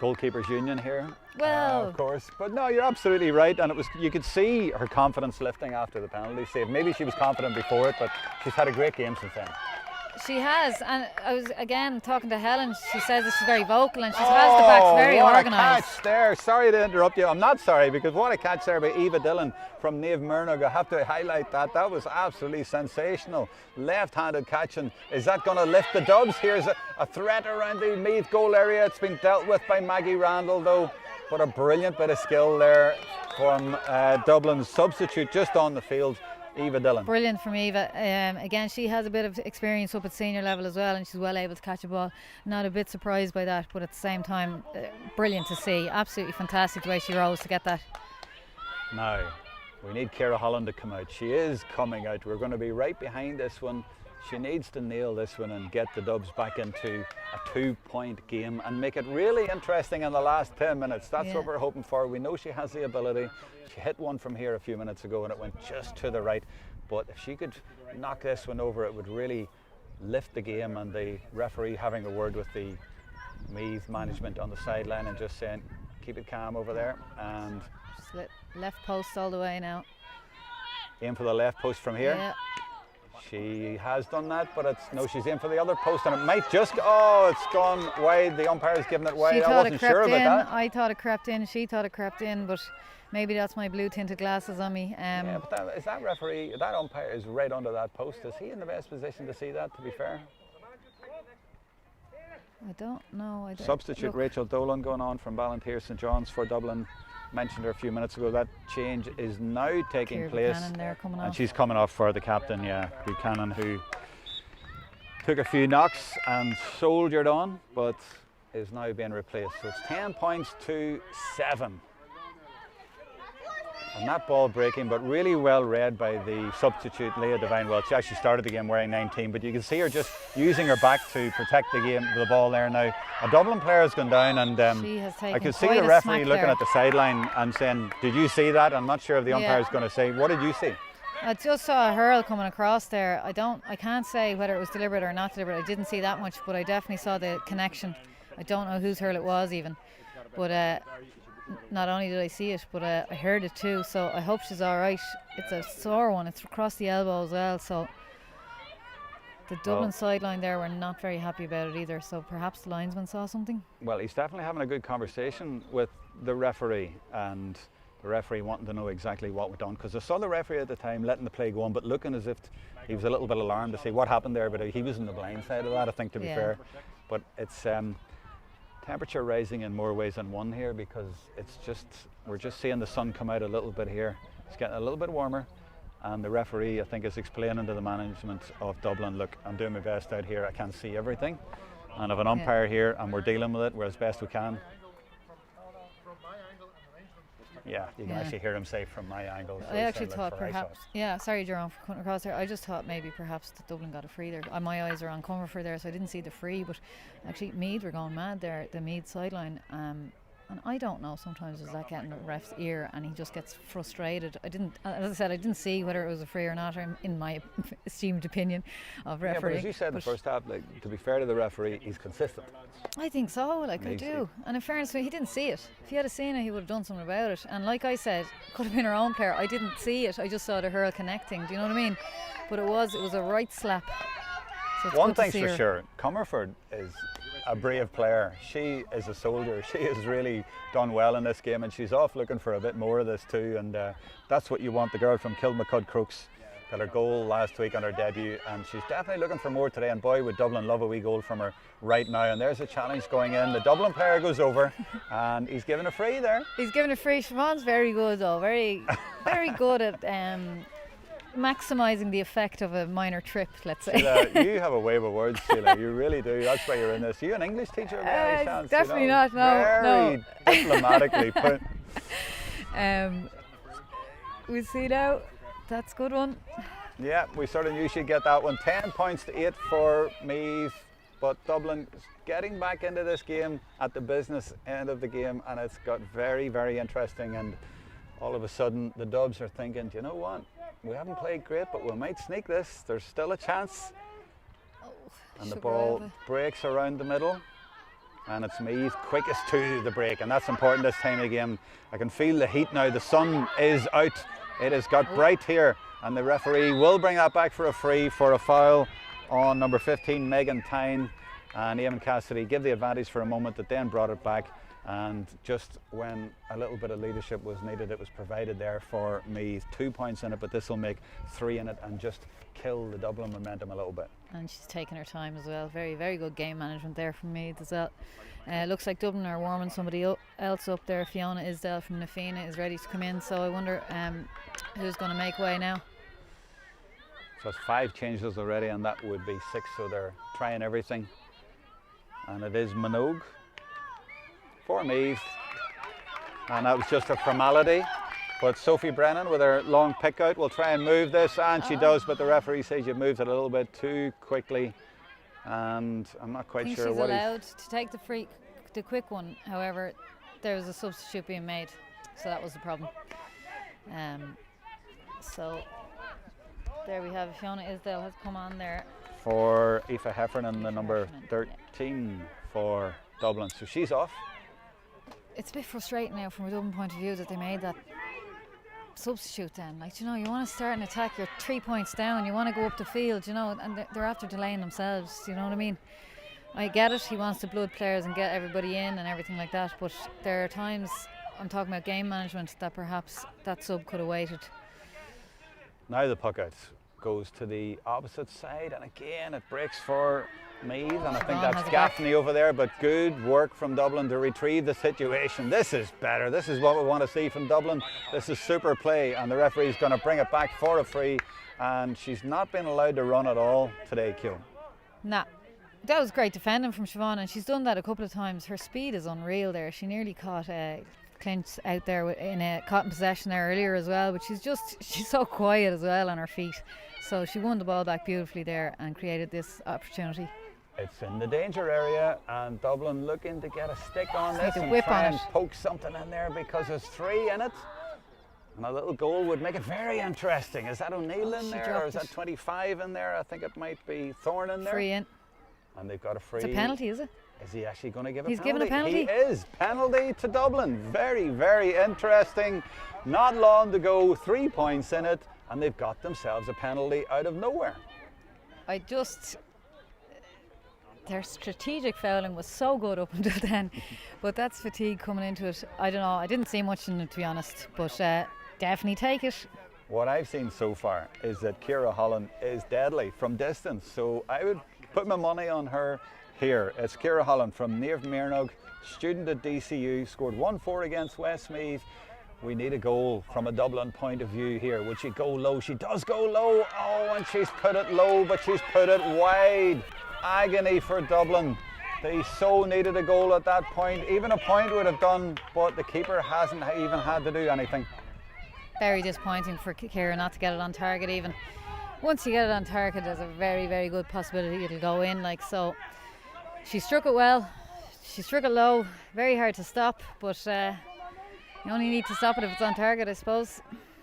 Goalkeepers union here, Well, of course, but no, you're absolutely right, and you could see her confidence lifting after the penalty save. Maybe she was confident before it, but she's had a great game since then. she has, and I was again talking to Helen. She says that she's very vocal and she has the backs very what organised. a catch there. Sorry to interrupt you. I'm not sorry, because what a catch there by Eva Dillon from Niamh Murnog. I have to highlight that. That was absolutely sensational. Left-handed catch, and is that going to lift the Dubs? Here's a threat around the Meath goal area. It's been dealt with by Maggie Randall though. But a brilliant bit of skill there from Dublin's substitute just on the field, Eva Dillon. Brilliant from Eva. Again, she has a bit of experience up at senior level as well, and she's well able to catch a ball. Not a bit surprised by that, but at the same time, brilliant to see. Absolutely fantastic the way she rose to get that. Now, we need Ciara Holland to come out. She is coming out. We're going to be right behind this one. She needs to nail this one and get the Dubs back into a 2-point game and make it really interesting in the last 10 minutes. That's what we're hoping for. We know she has the ability. She hit one from here a few minutes ago and it went just to the right. But if she could knock this one over, it would really lift the game, and the referee having a word with the Meath management on the sideline and just saying, keep it calm over there. And Just left post all the way now. aim for the left post from here. Yeah. She has done that, but she's in for the other post, and it might just it's gone wide. The umpire's given it wide. She I thought it wasn't crept sure in. about that. I thought it crept in. She thought it crept in, but maybe that's my blue tinted glasses on me. Yeah, but that referee, that umpire is right under that post. Is he in the best position to see that, to be fair? I don't know. I don't, Substitute look, Rachel Dolan going on from Ballantyre St John's for Dublin. Mentioned her a few minutes ago. That change is now taking Ciara place, Buchanan there coming and off. she's coming off for the captain, Buchanan, who took a few knocks and soldiered on, but is now being replaced. So it's 10 points to 7. And that ball breaking, but really well read by the substitute Leah Devine. Well, she actually started the game wearing 19, but you can see her just using her back to protect the ball there now. A Dublin player has gone down, and She has I taken could see quite the a referee smack looking there. at the sideline and saying, did you see that? I'm not sure if the umpire Yeah. is going to say, what did you see? I just saw a hurl coming across there. I can't say whether it was deliberate or not deliberate. I didn't see that much, but I definitely saw the connection. I don't know whose hurl it was even, but not only did I see it, but I heard it too. So I hope she's all right. It's a sore one. It's across the elbow as well. So the Dublin sideline there were not very happy about it either. So perhaps the linesman saw something. Well, he's definitely having a good conversation with the referee, and the referee wanting to know exactly what went on, because I saw the referee at the time letting the play go on, but looking as if he was a little bit alarmed to see what happened there, but he was in the blind side of that, I think, to be fair. But it's temperature rising in more ways than one here, because we're just seeing the sun come out a little bit here. It's getting a little bit warmer, and the referee, I think, is explaining to the management of Dublin, look, I'm doing my best out here, I can't see everything, and I've an umpire here and we're dealing with it, we're as best we can. Yeah, you can actually hear him say from my angle. So I actually it's thought like for perhaps, sorry Jerome for cutting across there. I just thought maybe perhaps that Dublin got a free there. My eyes are on cover for there, so I didn't see the free, but actually Meath were going mad there, the Meath sideline. And I don't know, sometimes is that getting the ref's ear and he just gets frustrated. As I said, I didn't see whether it was a free or not, in my esteemed opinion of Yeah, but referee. as you said in the first half, like, to be fair to the referee, he's consistent. I think so, like I Needs do. And in fairness, he didn't see it. If he had seen it, he would have done something about it. And like I said, could have been her own player. I didn't see it. I just saw the hurl connecting. Do you know what I mean? But it was a right slap. So it's One good to thing's see for her. sure, Comerford is a brave player. She is a soldier. She has really done well in this game, and she's off looking for a bit more of this too. And that's what you want. The girl from Kilmacud Crooks got her goal last week on her debut, and she's definitely looking for more today. And boy, would Dublin love a wee goal from her right now. And there's a challenge going in. The Dublin player goes over, and he's given a free there. He's given a free. Siobhan's very good though. Very, very good at maximising the effect of a minor trip, let's say. Sheila, you have a way with words, Sheila. You really do. That's why you're in this. You an English teacher? By any chance, definitely you know? not. No, Very diplomatically put. We see now. That's a good one. Yeah, we sort of knew she'd get that one. 10 points to 8 for Meath, but Dublin getting back into this game at the business end of the game, and it's got very, very interesting. And all of a sudden, the Dubs are thinking, do you know what? We haven't played great, but we might sneak this. There's still a chance. And the ball breaks around the middle, and it's Meath quickest to the break, and that's important this time of the game. I can feel the heat now. The sun is out. It has got bright here, and the referee will bring that back for a free for a foul on number 15, Megan Tyne, and Eamon Cassidy give the advantage for a moment, that then brought it back. And just when a little bit of leadership was needed, it was provided there for Meath. 2 points in it, but this will make 3 in it and just kill the Dublin momentum a little bit. And she's taken her time as well. Very, very good game management there from Meath as well. Looks like Dublin are warming somebody else up there. Fiona Isdale from Nafina is ready to come in, so I wonder who's going to make way now. So it's 5 changes already, and that would be 6, so they're trying everything. And it is Minogue for Meath, and that was just a formality. But Sophie Brennan with her long pick out will try and move this, and she does, but the referee says you've moved it a little bit too quickly, and I'm not quite sure she's what allowed to take the quick one. However, there was a substitute being made, so that was the problem. So there we have Fiona Isdale has come on there for Aoife Heffernan, the number 13 for Dublin, so she's off. It's a bit frustrating now from a Dublin point of view that they made that substitute then. Like, you know, you want to start an attack, you're 3 points down, you want to go up the field, you know, and they're after delaying themselves, you know what I mean? I get it, he wants to blood players and get everybody in and everything like that, but there are times, I'm talking about game management, that perhaps that sub could have waited. Now the puck out goes to the opposite side, and again it breaks for Meath, and I think that's Gaffney over there, but good work from Dublin to retrieve the situation. This is better. This is what we want to see from Dublin. This is super play, and the referee's going to bring it back for a free, and she's not been allowed to run at all today, Q. Nah. That was great defending from Siobhan, and she's done that a couple of times. Her speed is unreal there. She nearly caught Clint out there caught in possession there earlier as well, but she's so quiet as well on her feet. So she won the ball back beautifully there and created this opportunity. It's in the danger area, and Dublin looking to get a stick on this and whip try on and it. poke something in there, because there's 3 in it. And a little goal would make it very interesting. Is that O'Neill in there, or is that 25 in there? I think it might be Thorne in there. Free in. And they've got a free. It's a penalty, is it? Is he actually going to give a He's penalty? given a penalty. He is. Penalty to Dublin. Very, very interesting. Not long to go, 3 points in it, and they've got themselves a penalty out of nowhere. Their strategic fouling was so good up until then, but that's fatigue coming into it. I don't know, I didn't see much in it, to be honest, but definitely take it. What I've seen so far is that Ciara Holland is deadly from distance, so I would put my money on her here. It's Ciara Holland from Naomh Mearnog, student at DCU, scored 1-4 against Westmeath. We need a goal from a Dublin point of view here. Would she go low? She does go low. Oh, and she's put it low, but she's put it wide. Agony for Dublin. They so needed a goal at that point. Even a point would have done, but the keeper hasn't even had to do anything. Very disappointing for Ciara not to get it on target even. Once you get it on target, there's a very, very good possibility it'll go in. Like, so she struck it well. She struck it low, very hard to stop, but you only need to stop it if it's on target, I suppose.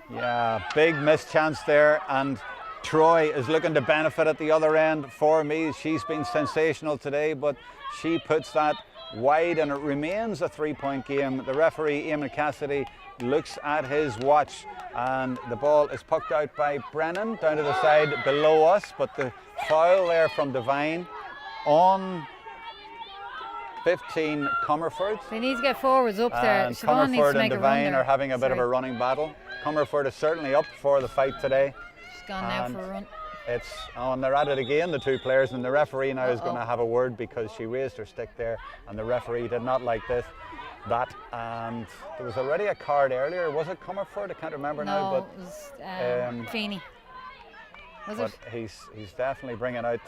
Yeah, big missed chance there, and Troy is looking to benefit at the other end for me. She's been sensational today, but she puts that wide and it remains a 3-point game. The referee, Eamon Cassidy, looks at his watch and the ball is pucked out by Brennan down to the side below us, but the foul there from Devine on 15 Comerford. They need to get forwards up there. And Siobhan needs Comerford to and make a run Devine there. are having a bit of a running battle. Comerford is certainly up for the fight today. She's gone now for a run. And they're at it again, the two players, and the referee now is going to have a word because she raised her stick there and the referee did not like that, and there was already a card earlier. Was it Comerford? I can't remember now, but it was Feeney. Was but it? he's definitely bringing out.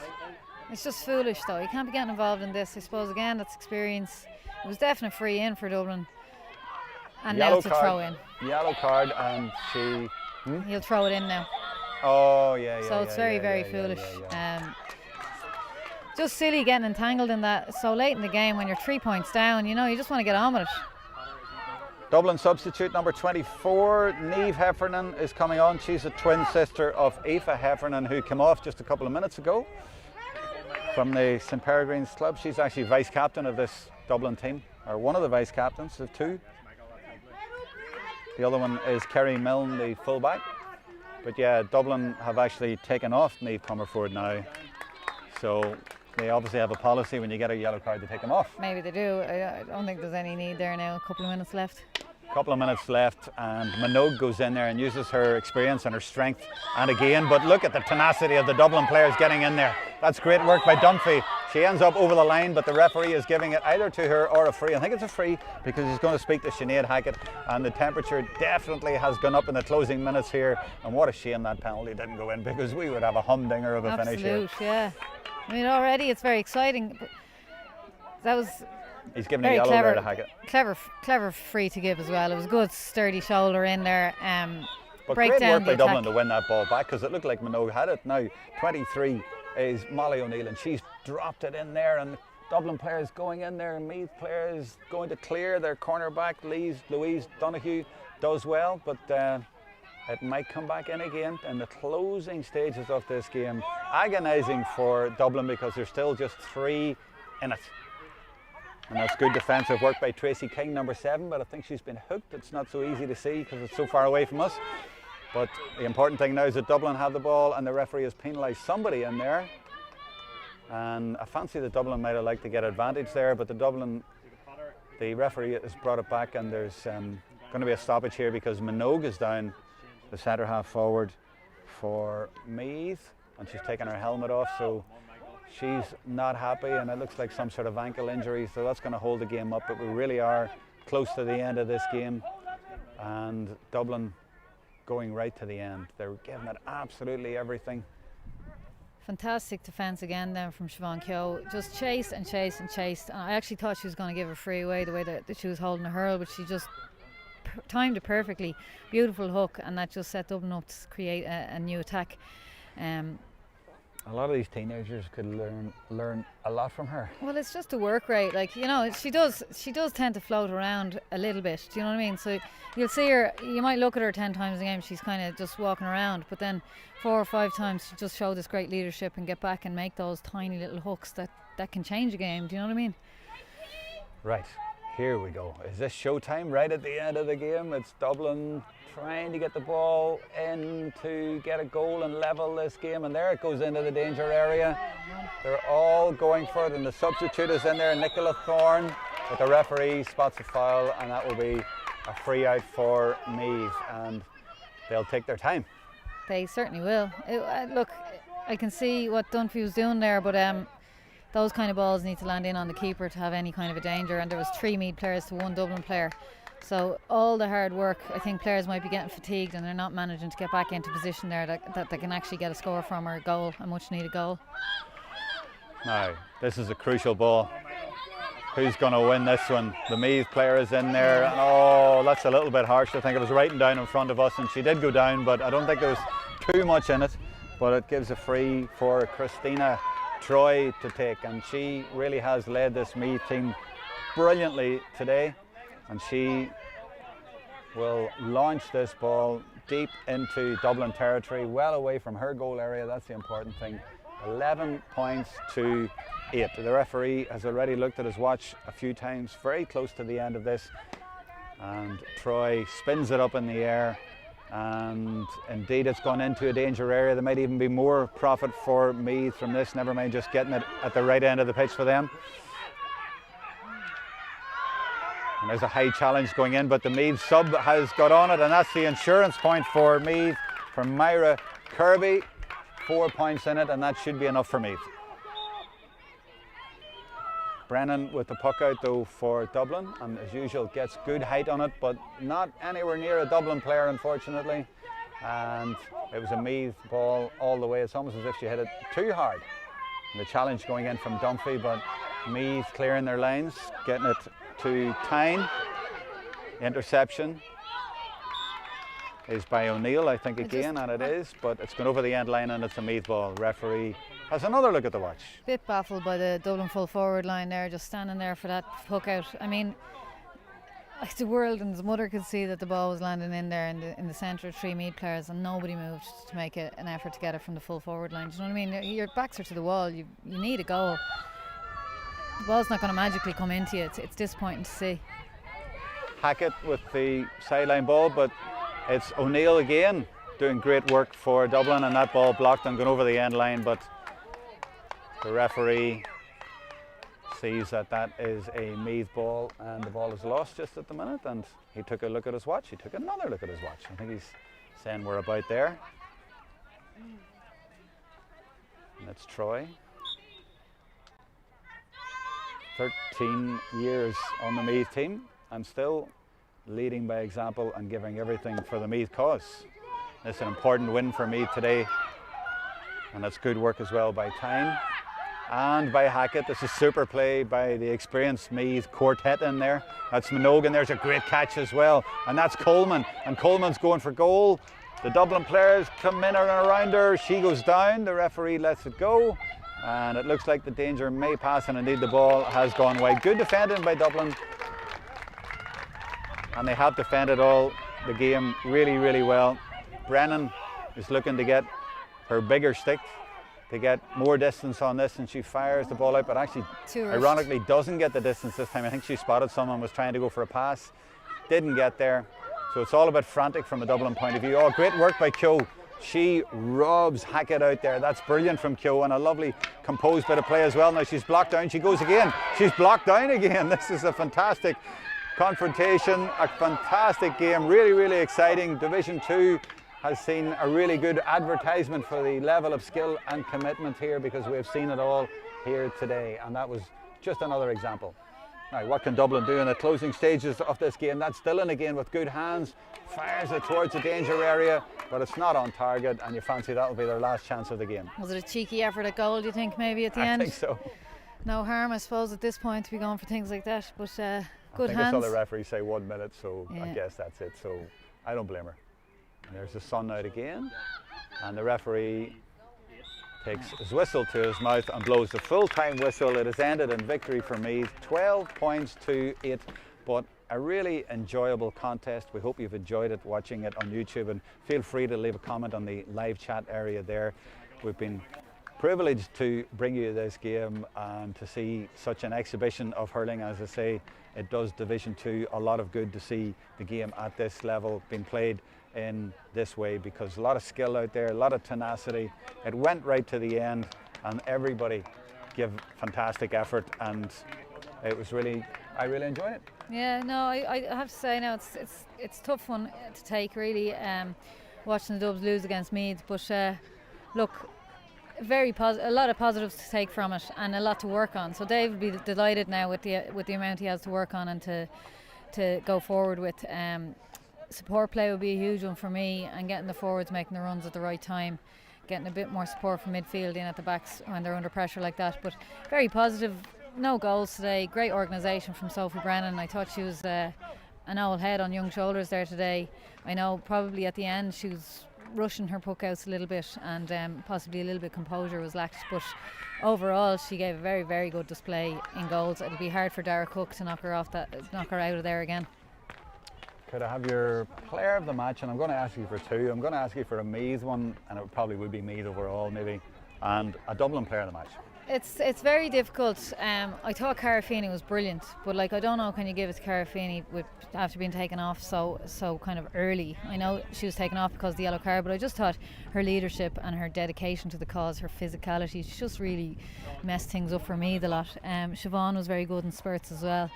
It's just foolish though. You can't be getting involved in this. I suppose again that's experience. It was definitely free in for Dublin, and now it's a throw in. Yellow card, and she. He'll throw it in now. Oh yeah. So it's very foolish. Just silly getting entangled in that so late in the game when you're 3 points down. You know, you just want to get on with it. Dublin substitute number 24, Niamh Heffernan, is coming on. She's a twin sister of Aoife Heffernan, who came off just a couple of minutes ago from the St Peregrines club. She's actually vice captain of this Dublin team, or one of the vice captains of two. The other one is Kerry Milne, the fullback. But yeah, Dublin have actually taken off Niamh Comerford now. So they obviously have a policy when you get a yellow card to take them off. Maybe they do. I don't think there's any need there now. A couple of minutes left. Couple of minutes left, and Minogue goes in there and uses her experience and her strength. And again, but look at the tenacity of the Dublin players getting in there. That's great work by Dunphy. She ends up over the line, but the referee is giving it either to her or a free. I think it's a free because he's going to speak to Sinead Hackett, and the temperature definitely has gone up in the closing minutes here. And what a shame that penalty didn't go in, because we would have a humdinger of a finish here. Absolute, yeah. I mean, already it's very exciting. But that was. He's giving a yellow there to Hackett. Clever free to give as well. It was good, sturdy shoulder in there. But break great down work by the Dublin attack. to win that ball back, because it looked like Minogue had it. Now 23 is Molly O'Neill, and she's dropped it in there, and the Dublin players going in there, and Meath players going to clear. Their cornerback Louise Donoghue does well, but it might come back in again in the closing stages of this game. Agonising for Dublin because there's still just 3 in it. And that's good defensive work by Tracy King, number 7, but I think she's been hooked. It's not so easy to see because it's so far away from us. But the important thing now is that Dublin have the ball and the referee has penalised somebody in there. And I fancy that Dublin might have liked to get advantage there, but the referee has brought it back, and there's going to be a stoppage here because Minogue is down, the centre half forward for Meath, and she's taken her helmet off, so she's not happy, and it looks like some sort of ankle injury, so that's going to hold the game up. But we really are close to the end of this game, and Dublin going right to the end. They're giving it absolutely everything. Fantastic defence again then from Siobhan Keogh. Just chased and chased and chased. And I actually thought she was going to give a free away the way that she was holding the hurl, but she just timed it perfectly. Beautiful hook, and that just set Dublin up to create a new attack. A lot of these teenagers could learn a lot from her. Well, it's just a work rate, like, you know, she does tend to float around a little bit. Do you know what I mean? So you'll see her. You might look at her 10 times a game. She's kind of just walking around, but then 4 or 5 times she just show this great leadership and get back and make those tiny little hooks that can change a game. Do you know what I mean? Right, here we go. Is this showtime right at the end of the game? It's Dublin trying to get the ball in to get a goal and level this game, and there it goes into the danger area. They're all going for it, and the substitute is in there, Nicola Thorne, but the referee spots a foul, and that will be a free out for Meath, and they'll take their time. They certainly will. Look, I can see what Dunphy was doing there, but those kind of balls need to land in on the keeper to have any kind of a danger, and there was 3 Meath players to 1 Dublin player. So all the hard work, I think players might be getting fatigued and they're not managing to get back into position there that they can actually get a score from, or a goal, a much needed goal. Now, this is a crucial ball. Who's going to win this one? The Meath player is in there, and oh, that's a little bit harsh. I think it was right down in front of us, and she did go down, but I don't think there was too much in it. But it gives a free for Christina Troy to take, and she really has led this Meath team brilliantly today, and she will launch this ball deep into Dublin territory, well away from her goal area. That's the important thing. 11 points to 8. The referee has already looked at his watch a few times, very close to the end of this, and Troy spins it up in the air, and indeed it's gone into a danger area. There might even be more profit for Meath from this, never mind just getting it at the right end of the pitch for them. And there's a high challenge going in, but the Meath sub has got on it, and that's the insurance point for Meath from Myra Kirby. 4 points in it, and that should be enough for Meath. Brennan with the puck out though for Dublin, and as usual gets good height on it, but not anywhere near a Dublin player, unfortunately. And it was a Meath ball all the way. It's almost as if she hit it too hard. And the challenge going in from Dunphy, but Meath clearing their lines, getting it to Tyne. Interception is by O'Neill, I think, again, and it is, but it's gone over the end line and it's a Meath ball. Referee has another look at the watch. Bit baffled by the Dublin full forward line there, just standing there for that hook out. I mean, like the world and his mother could see that the ball was landing in there in the centre of 3 Meath players, and nobody moved to make an effort to get it from the full forward line. Do you know what I mean? Your backs are to the wall, you need a goal. The ball's not going to magically come into you. It's disappointing to see. Hackett with the sideline ball, but it's O'Neill again doing great work for Dublin, and that ball blocked and gone over the end line, but the referee sees that that is a Meath ball and the ball is lost just at the minute, and he took a look at his watch. He took another look at his watch. I think he's saying we're about there. And it's Troy. 13 years on the Meath team and still leading by example and giving everything for the Meath cause. It's an important win for Meath today, and that's good work as well by Tyne and by Hackett. This is super play by the experienced Meath quartet in there. That's Minogan. There's a great catch as well, and that's Coleman, and Coleman's going for goal. The Dublin players come in and around her. She goes down. The referee lets it go, and it looks like the danger may pass, and indeed the ball has gone wide. Good defending by Dublin, and they have defended all the game really, really well. Brennan is looking to get her bigger stick to get more distance on this, and she fires the ball out, but actually ironically doesn't get the distance this time. I think she spotted someone was trying to go for a pass, didn't get there, so it's all a bit frantic from a Dublin point of view. Oh, great work by Keogh. She robs Hackett out there. That's brilliant from Keogh, and a lovely composed bit of play as well. Now she's blocked down, she goes again, she's blocked down again. This is a fantastic confrontation, a fantastic game, really, really exciting. Division 2 has seen a really good advertisement for the level of skill and commitment here, because we have seen it all here today, and that was just another example. Now, what can Dublin do in the closing stages of this game? That's Dillon again with good hands, fires it towards the danger area, but it's not on target, and you fancy that'll be their last chance of the game. Was it a cheeky effort at goal, do you think, maybe at the end? I think so. No harm, I suppose, at this point to be going for things like that, but good hands. I saw the referee say 1 minute, so yeah. I guess that's it, so I don't blame her. And there's the sun out again, and the referee takes his whistle to his mouth and blows the full-time whistle. It has ended in victory for Meath, 12 points to 8, but a really enjoyable contest. We hope you've enjoyed it watching it on YouTube, and feel free to leave a comment on the live chat area there. We've been privileged to bring you this game and to see such an exhibition of hurling. As I say, it does Division 2 a lot of good to see the game at this level being played in this way, because a lot of skill out there, a lot of tenacity. It went right to the end, and everybody gave fantastic effort, and it was really, I really enjoyed it. Yeah, no, I have to say now it's a tough one to take, really, watching the Dubs lose against Meath, but look, a lot of positives to take from it and a lot to work on. So Dave will be delighted now with the amount he has to work on and to go forward with. Support play will be a huge one for me, and getting the forwards making the runs at the right time, getting a bit more support from midfield in at the backs when they're under pressure like that. But very positive. No goals today. Great organisation from Sophie Brennan. I thought she was an old head on young shoulders there today. I know probably at the end she was rushing her puck outs a little bit, and possibly a little bit composure was lacked. But overall, she gave a very, very good display in goals. It'll be hard for Dara Cook to knock her out of there again. Could I have your player of the match? And I'm going to ask you for two. I'm going to ask you for a Meath one, and it probably would be Meath overall maybe, and a Dublin player of the match. It's very difficult. I thought Cara Feeney was brilliant, but like I don't know, can you give it to Cara Feeney after being taken off so kind of early? I know she was taken off because of the yellow card, but I just thought her leadership and her dedication to the cause, her physicality, she just really messed things up for me a lot. Siobhan was very good in spurts as well.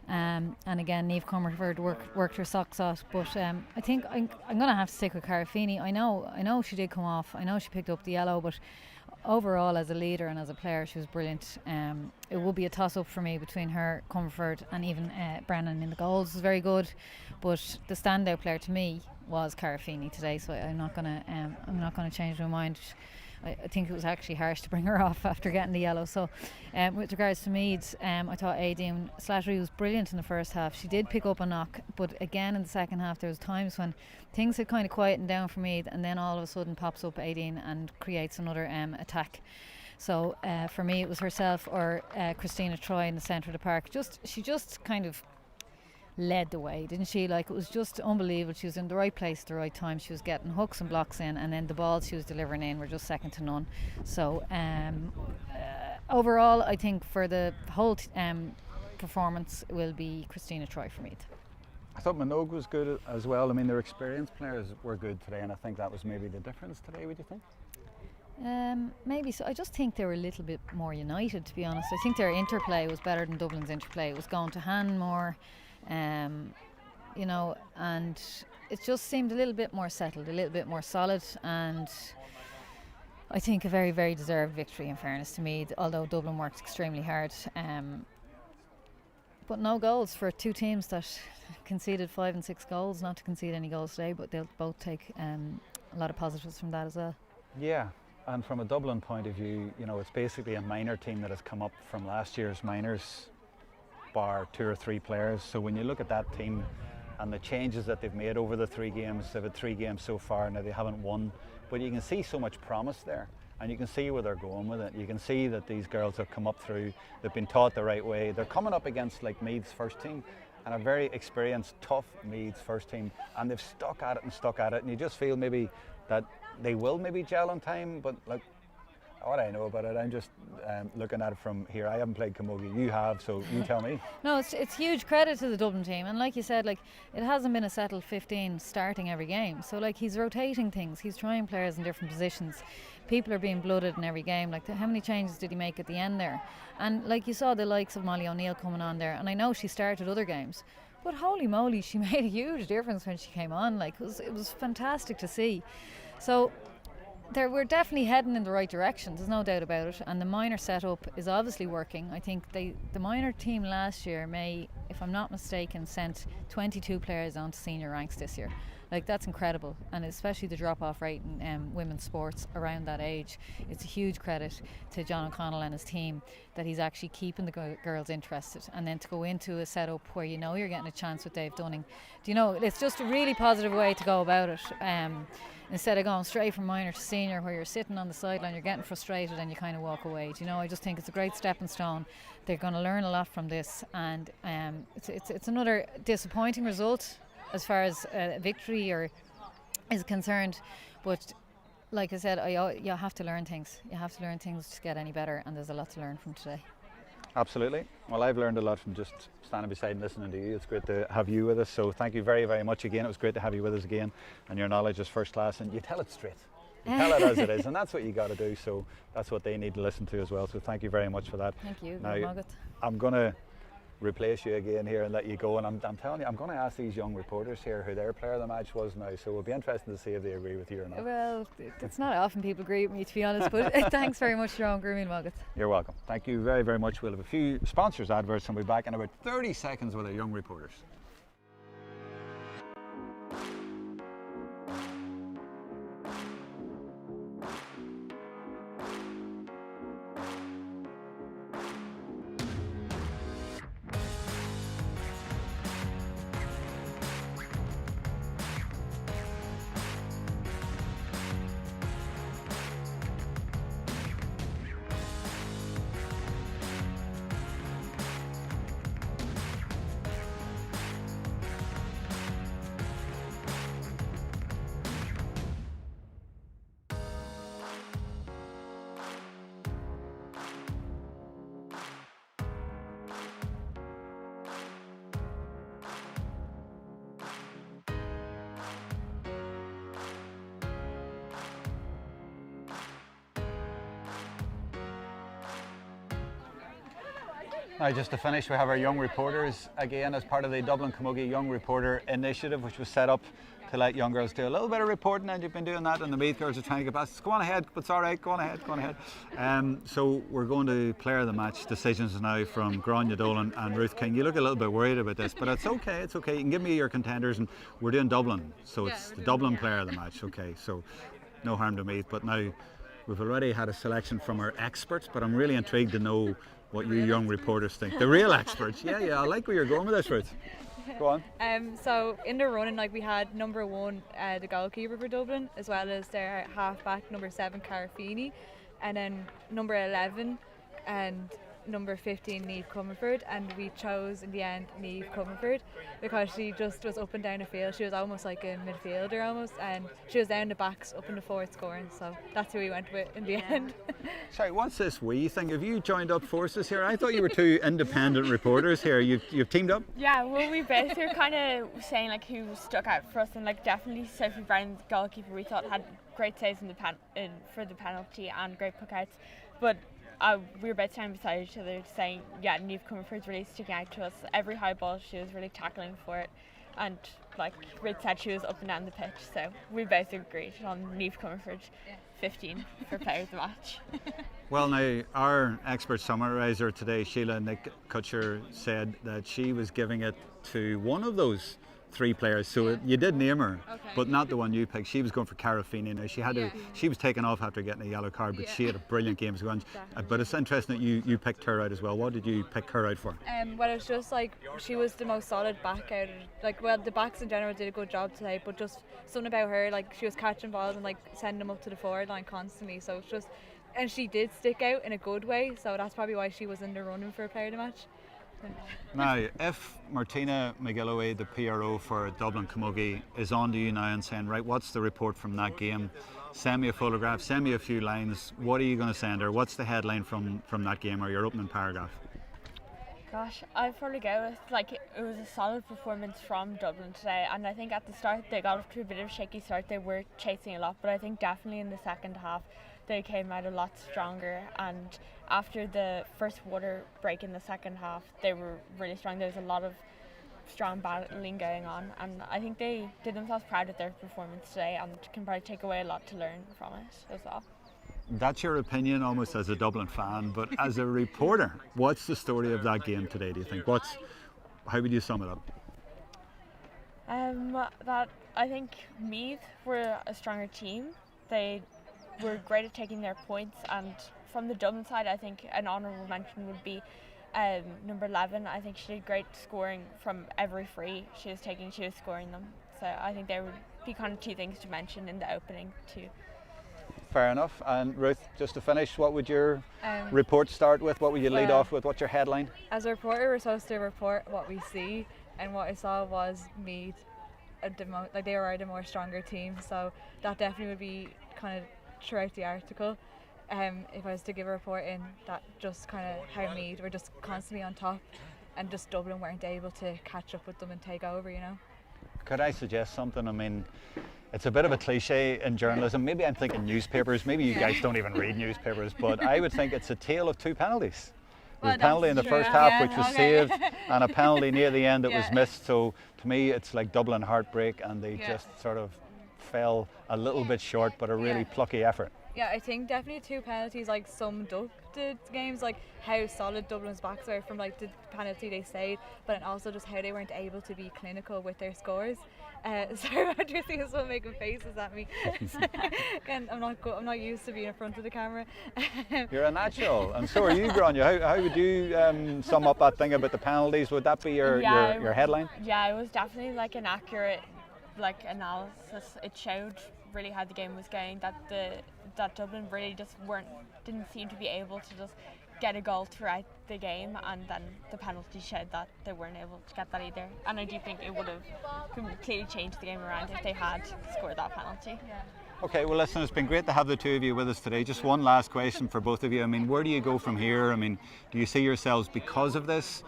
And again, Niamh Comerford worked her socks off, but I think I'm going to have to stick with Cara Feeney. I know she did come off. I know she picked up the yellow, but overall, as a leader and as a player, she was brilliant. It will be a toss-up for me between her, Comerford, and even Brennan in the goals. Was very good, but the standout player to me was Cara Feeney today. So I'm not going to change my mind. I think it was actually harsh to bring her off after getting the yellow. So with regards to Meath, I thought Aideen Slattery was brilliant in the first half. She did pick up a knock, but again in the second half there was times when things had kind of quietened down for Meath, and then all of a sudden pops up Aideen and creates another attack. So for me it was herself or Christina Troy in the centre of the park. She just kind of led the way, didn't she? Like, it was just unbelievable. She was in the right place at the right time. She was getting hooks and blocks in, and then the balls she was delivering in were just second to none. So overall, I think for the whole performance will be Christina Troy for Meath. I thought Minogue was good as well. I mean, their experienced players were good today, and I think that was maybe the difference today. Would you think? Maybe so. I just think they were a little bit more united, to be honest. I think their interplay was better than Dublin's interplay. It was going to hand more. You know, and it just seemed a little bit more settled, a little bit more solid, and I think a very, very deserved victory, in fairness to me, although Dublin worked extremely hard. But no goals for two teams that conceded 5 and 6 goals, not to concede any goals today, but they'll both take a lot of positives from that as well. Yeah, and from a Dublin point of view, you know, it's basically a minor team that has come up from last year's minors, bar 2 or 3 players. So when you look at that team and the changes that they've made over the 3 games, they've had 3 games so far. Now they haven't won, but you can see so much promise there, and you can see where they're going with it. You can see that these girls have come up through, they've been taught the right way. They're coming up against like Meath's first team, and a very experienced, tough Meath's first team, and they've stuck at it, and you just feel maybe that they will maybe gel on time. But like, what I know about it, I'm just looking at it from here. I haven't played camogie, you have, so you tell me. No, it's huge credit to the Dublin team, and like you said, like, it hasn't been a settled 15 starting every game. So like, he's rotating things, he's trying players in different positions. People are being blooded in every game. Like, how many changes did he make at the end there? And like, you saw the likes of Molly O'Neill coming on there, and I know she started other games, but holy moly, she made a huge difference when she came on. Like, it was fantastic to see. So we're definitely heading in the right direction, there's no doubt about it, and the minor setup is obviously working. I think the minor team last year may, if I'm not mistaken, sent 22 players on to senior ranks this year. Like, that's incredible, and especially the drop-off rate in women's sports around that age. It's a huge credit to John O'Connell and his team that he's actually keeping the girls interested, and then to go into a setup where you know you're getting a chance with Dave Dunning. Do you know, it's just a really positive way to go about it. Instead of going straight from minor to senior, where you're sitting on the sideline, you're getting frustrated and you kind of walk away. Do you know, I just think it's a great stepping stone. They're going to learn a lot from this, and it's another disappointing result as far as victory is concerned. But like I said, you have to learn things. You have to learn things to get any better, and there's a lot to learn from today. Absolutely. Well, I've learned a lot from just standing beside and listening to you. It's great to have you with us, so thank you very, very much again. It was great to have you with us again, and your knowledge is first class, and you tell it straight. You tell it as it is, and that's what you got to do, so that's what they need to listen to as well. So thank you very much for that. Thank you. Now, I'm going to replace you again here and let you go, and I'm telling you, I'm going to ask these young reporters here who their player of the match was now, so it'll be interesting to see if they agree with you or not. Well, it's not often people agree with me, to be honest, but thanks very much, Jerome. Gurmeen Mogget. You're welcome. Thank you very, very much. We'll have a few sponsors adverts, and we'll be back in about 30 seconds with our young reporters. Now, just to finish, we have our young reporters again as part of the Dublin Camogie Young Reporter Initiative, which was set up to let young girls do a little bit of reporting, and you've been doing that, and the Meath girls are trying to get past. Go on ahead, it's all right, go on ahead. So we're going to player of the match decisions now from Grania Dolan and Ruth King. You look a little bit worried about this, but it's okay. You can give me your contenders, and we're doing Dublin, so it's the Dublin player of the match. Okay, so no harm to Meath, but now we've already had a selection from our experts, but I'm really intrigued to know what you young reporters think. The real experts. Yeah, I like where you're going with this, Ruth. Go on. So in the running, like, we had number 1, the goalkeeper for Dublin, as well as their half-back, number 7, Cara Feeney, and then number 11 and number 15, Niamh Comerford, and we chose in the end Niamh Comerford because she just was up and down the field. She was almost like a midfielder almost, and she was down the backs, up in the forward scoring, so that's who we went with in the end. Sorry, what's this we thing? Have you joined up forces here? I thought you were two independent reporters here. You've teamed up? Yeah, well, we both were kind of saying like who stuck out for us, and like definitely Sophie Brown, the goalkeeper, we thought had great saves for the penalty and great puckouts, but we were both standing beside each other saying, yeah, Niamh Comerford's really sticking out to us. Every high ball she was really tackling for it, and like Ruth said, she was up and down the pitch, so we both agreed on Niamh Comerford 15 for player of the match. Well, now, our expert summariser today, Sheila Nick Kutcher, said that she was giving it to one of those 3 players, so you did name her, but not the one you picked. She was going for Cara Feeney. Now she was taken off after getting a yellow card, but she had a brilliant game as well. But it's interesting that you picked her out as well. What did you pick her out for? Well, it's just like she was the most solid back out of, the backs in general did a good job today, but just something about her, like she was catching balls and like sending them up to the forward line constantly, so it's just, and she did stick out in a good way, so that's probably why she was in the running for a player of the match. Now, if Martina McGilloway, the PRO for Dublin Camogie, is on to you now and saying, right, what's the report from that game? Send me a photograph, send me a few lines. What are you going to send her? What's the headline from that game, or your opening paragraph? Gosh, I'd probably go with, like, it was a solid performance from Dublin today, and I think at the start they got off to a bit of a shaky start. They were chasing a lot, but I think definitely in the second half they came out a lot stronger, and after the first water break in the second half they were really strong. There was a lot of strong battling going on, and I think they did themselves proud of their performance today and can probably take away a lot to learn from it as well. That's your opinion almost as a Dublin fan, but as a reporter, what's the story of that game today, do you think? How would you sum it up? That I think Meath were a stronger team. They were great at taking their points, and from the Dublin side I think an honourable mention would be number 11. I think she did great scoring from every free she was taking, she was scoring them. So I think there would be kind of 2 things to mention in the opening too. Fair enough. And Ruth, just to finish, what would your report start with? What would you lead off with? What's your headline? As a reporter, we're supposed to report what we see, and what I saw was Meath, they were the more stronger team, so that definitely would be kind of throughout the article. If I was to give a report in that, just kind of how Meath were just constantly on top, and just Dublin weren't able to catch up with them and take over, you know. Could I suggest something? I mean, it's a bit of a cliche in journalism. Maybe I'm thinking newspapers. Maybe you guys don't even read newspapers, but I would think it's a tale of 2 penalties. There was a penalty in the first half which was saved, and a penalty near the end that was missed. So to me, it's like Dublin heartbreak, and they just sort of fell a little bit short, but a really plucky effort. Yeah, I think definitely 2 penalties like summed up the games, like how solid Dublin's backs were from like the penalty they saved, but then also just how they weren't able to be clinical with their scores. Sorry about you seeing someone making faces at me. Again, I'm not used to being in front of the camera. You're a natural, and so are you, Grania. How would you sum up that thing about the penalties? Would that be your headline? Yeah, it was definitely like an accurate analysis. It showed really how the game was going, that Dublin really just didn't seem to be able to just get a goal throughout the game, and then the penalty showed that they weren't able to get that either. And I do think it would have completely changed the game around if they had scored that penalty. Okay, well listen, it's been great to have the 2 of you with us today. Just one last question for both of you. I mean, where do you go from here? I mean, do you see yourselves, because of this,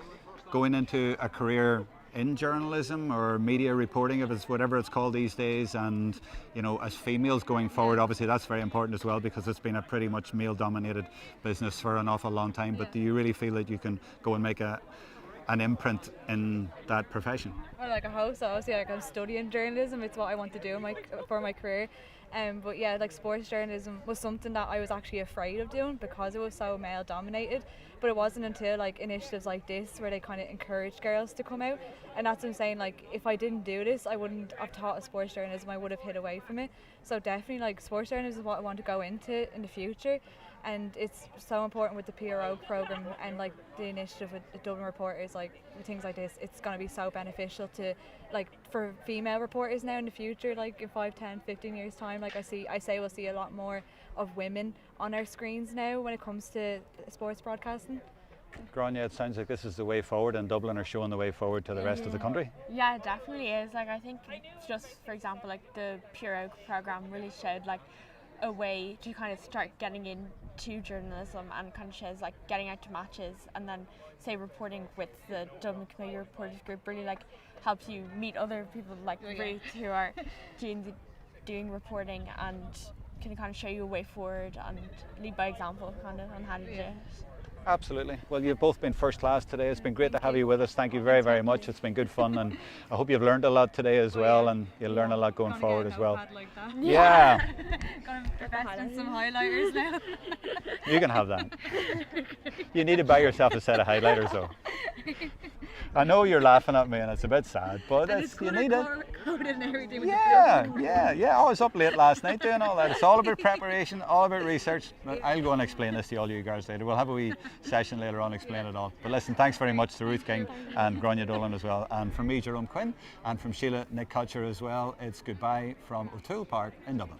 going into a career in journalism or media reporting, if it's whatever it's called these days, and as females going forward, obviously that's very important as well, because it's been a pretty much male dominated business for an awful long time. But do you really feel that you can go and make an imprint in that profession? Well, like a host, obviously, like I'm studying journalism. It's what I want to do for my career. But yeah, like sports journalism was something that I was actually afraid of doing because it was so male dominated. But it wasn't until like initiatives like this where they kind of encouraged girls to come out. And that's what I'm saying, like if I didn't do this, I wouldn't have taught sports journalism. I would have hid away from it. So definitely like sports journalism is what I want to go into in the future. And it's so important with the PRO program and like the initiative with the Dublin reporters, like with things like this. It's going to be so beneficial to like for female reporters now in the future, like in 5, 10, 15 years time. Like I say we'll see a lot more of women on our screens now when it comes to sports broadcasting. Grania, it sounds like this is the way forward, and Dublin are showing the way forward to the rest of the country. Yeah, it definitely is. Like I think just for example, like the PRO program really showed like a way to kind of start getting into journalism, and kind of shows like getting out to matches, and then say reporting with the Dublin Community Reporters Group really like helps you meet other people like Ruth who are doing reporting, and can kind of show you a way forward and lead by example kind of on how to do it. Absolutely. Well, you've both been first class today. It's been great to have you with us. Thank you very, very much. It's been good fun, and I hope you've learned a lot today as well, and you'll learn a lot going forward as well. Like that. Yeah. Gonna invest in some highlighters now. You can have that. You need to buy yourself a set of highlighters though. I know you're laughing at me and it's a bit sad, but you need it. And everything Yeah. I was up late last night doing all that. It's all about preparation, all about research. But I'll go and explain this to all you guys later. We'll have a wee session later on, explain it all. But listen, thanks very much to Ruth King and Grania Dolan as well. And from me, Jerome Quinn, and from Sheila Nick Kutcher as well, it's goodbye from O'Toole Park in Dublin.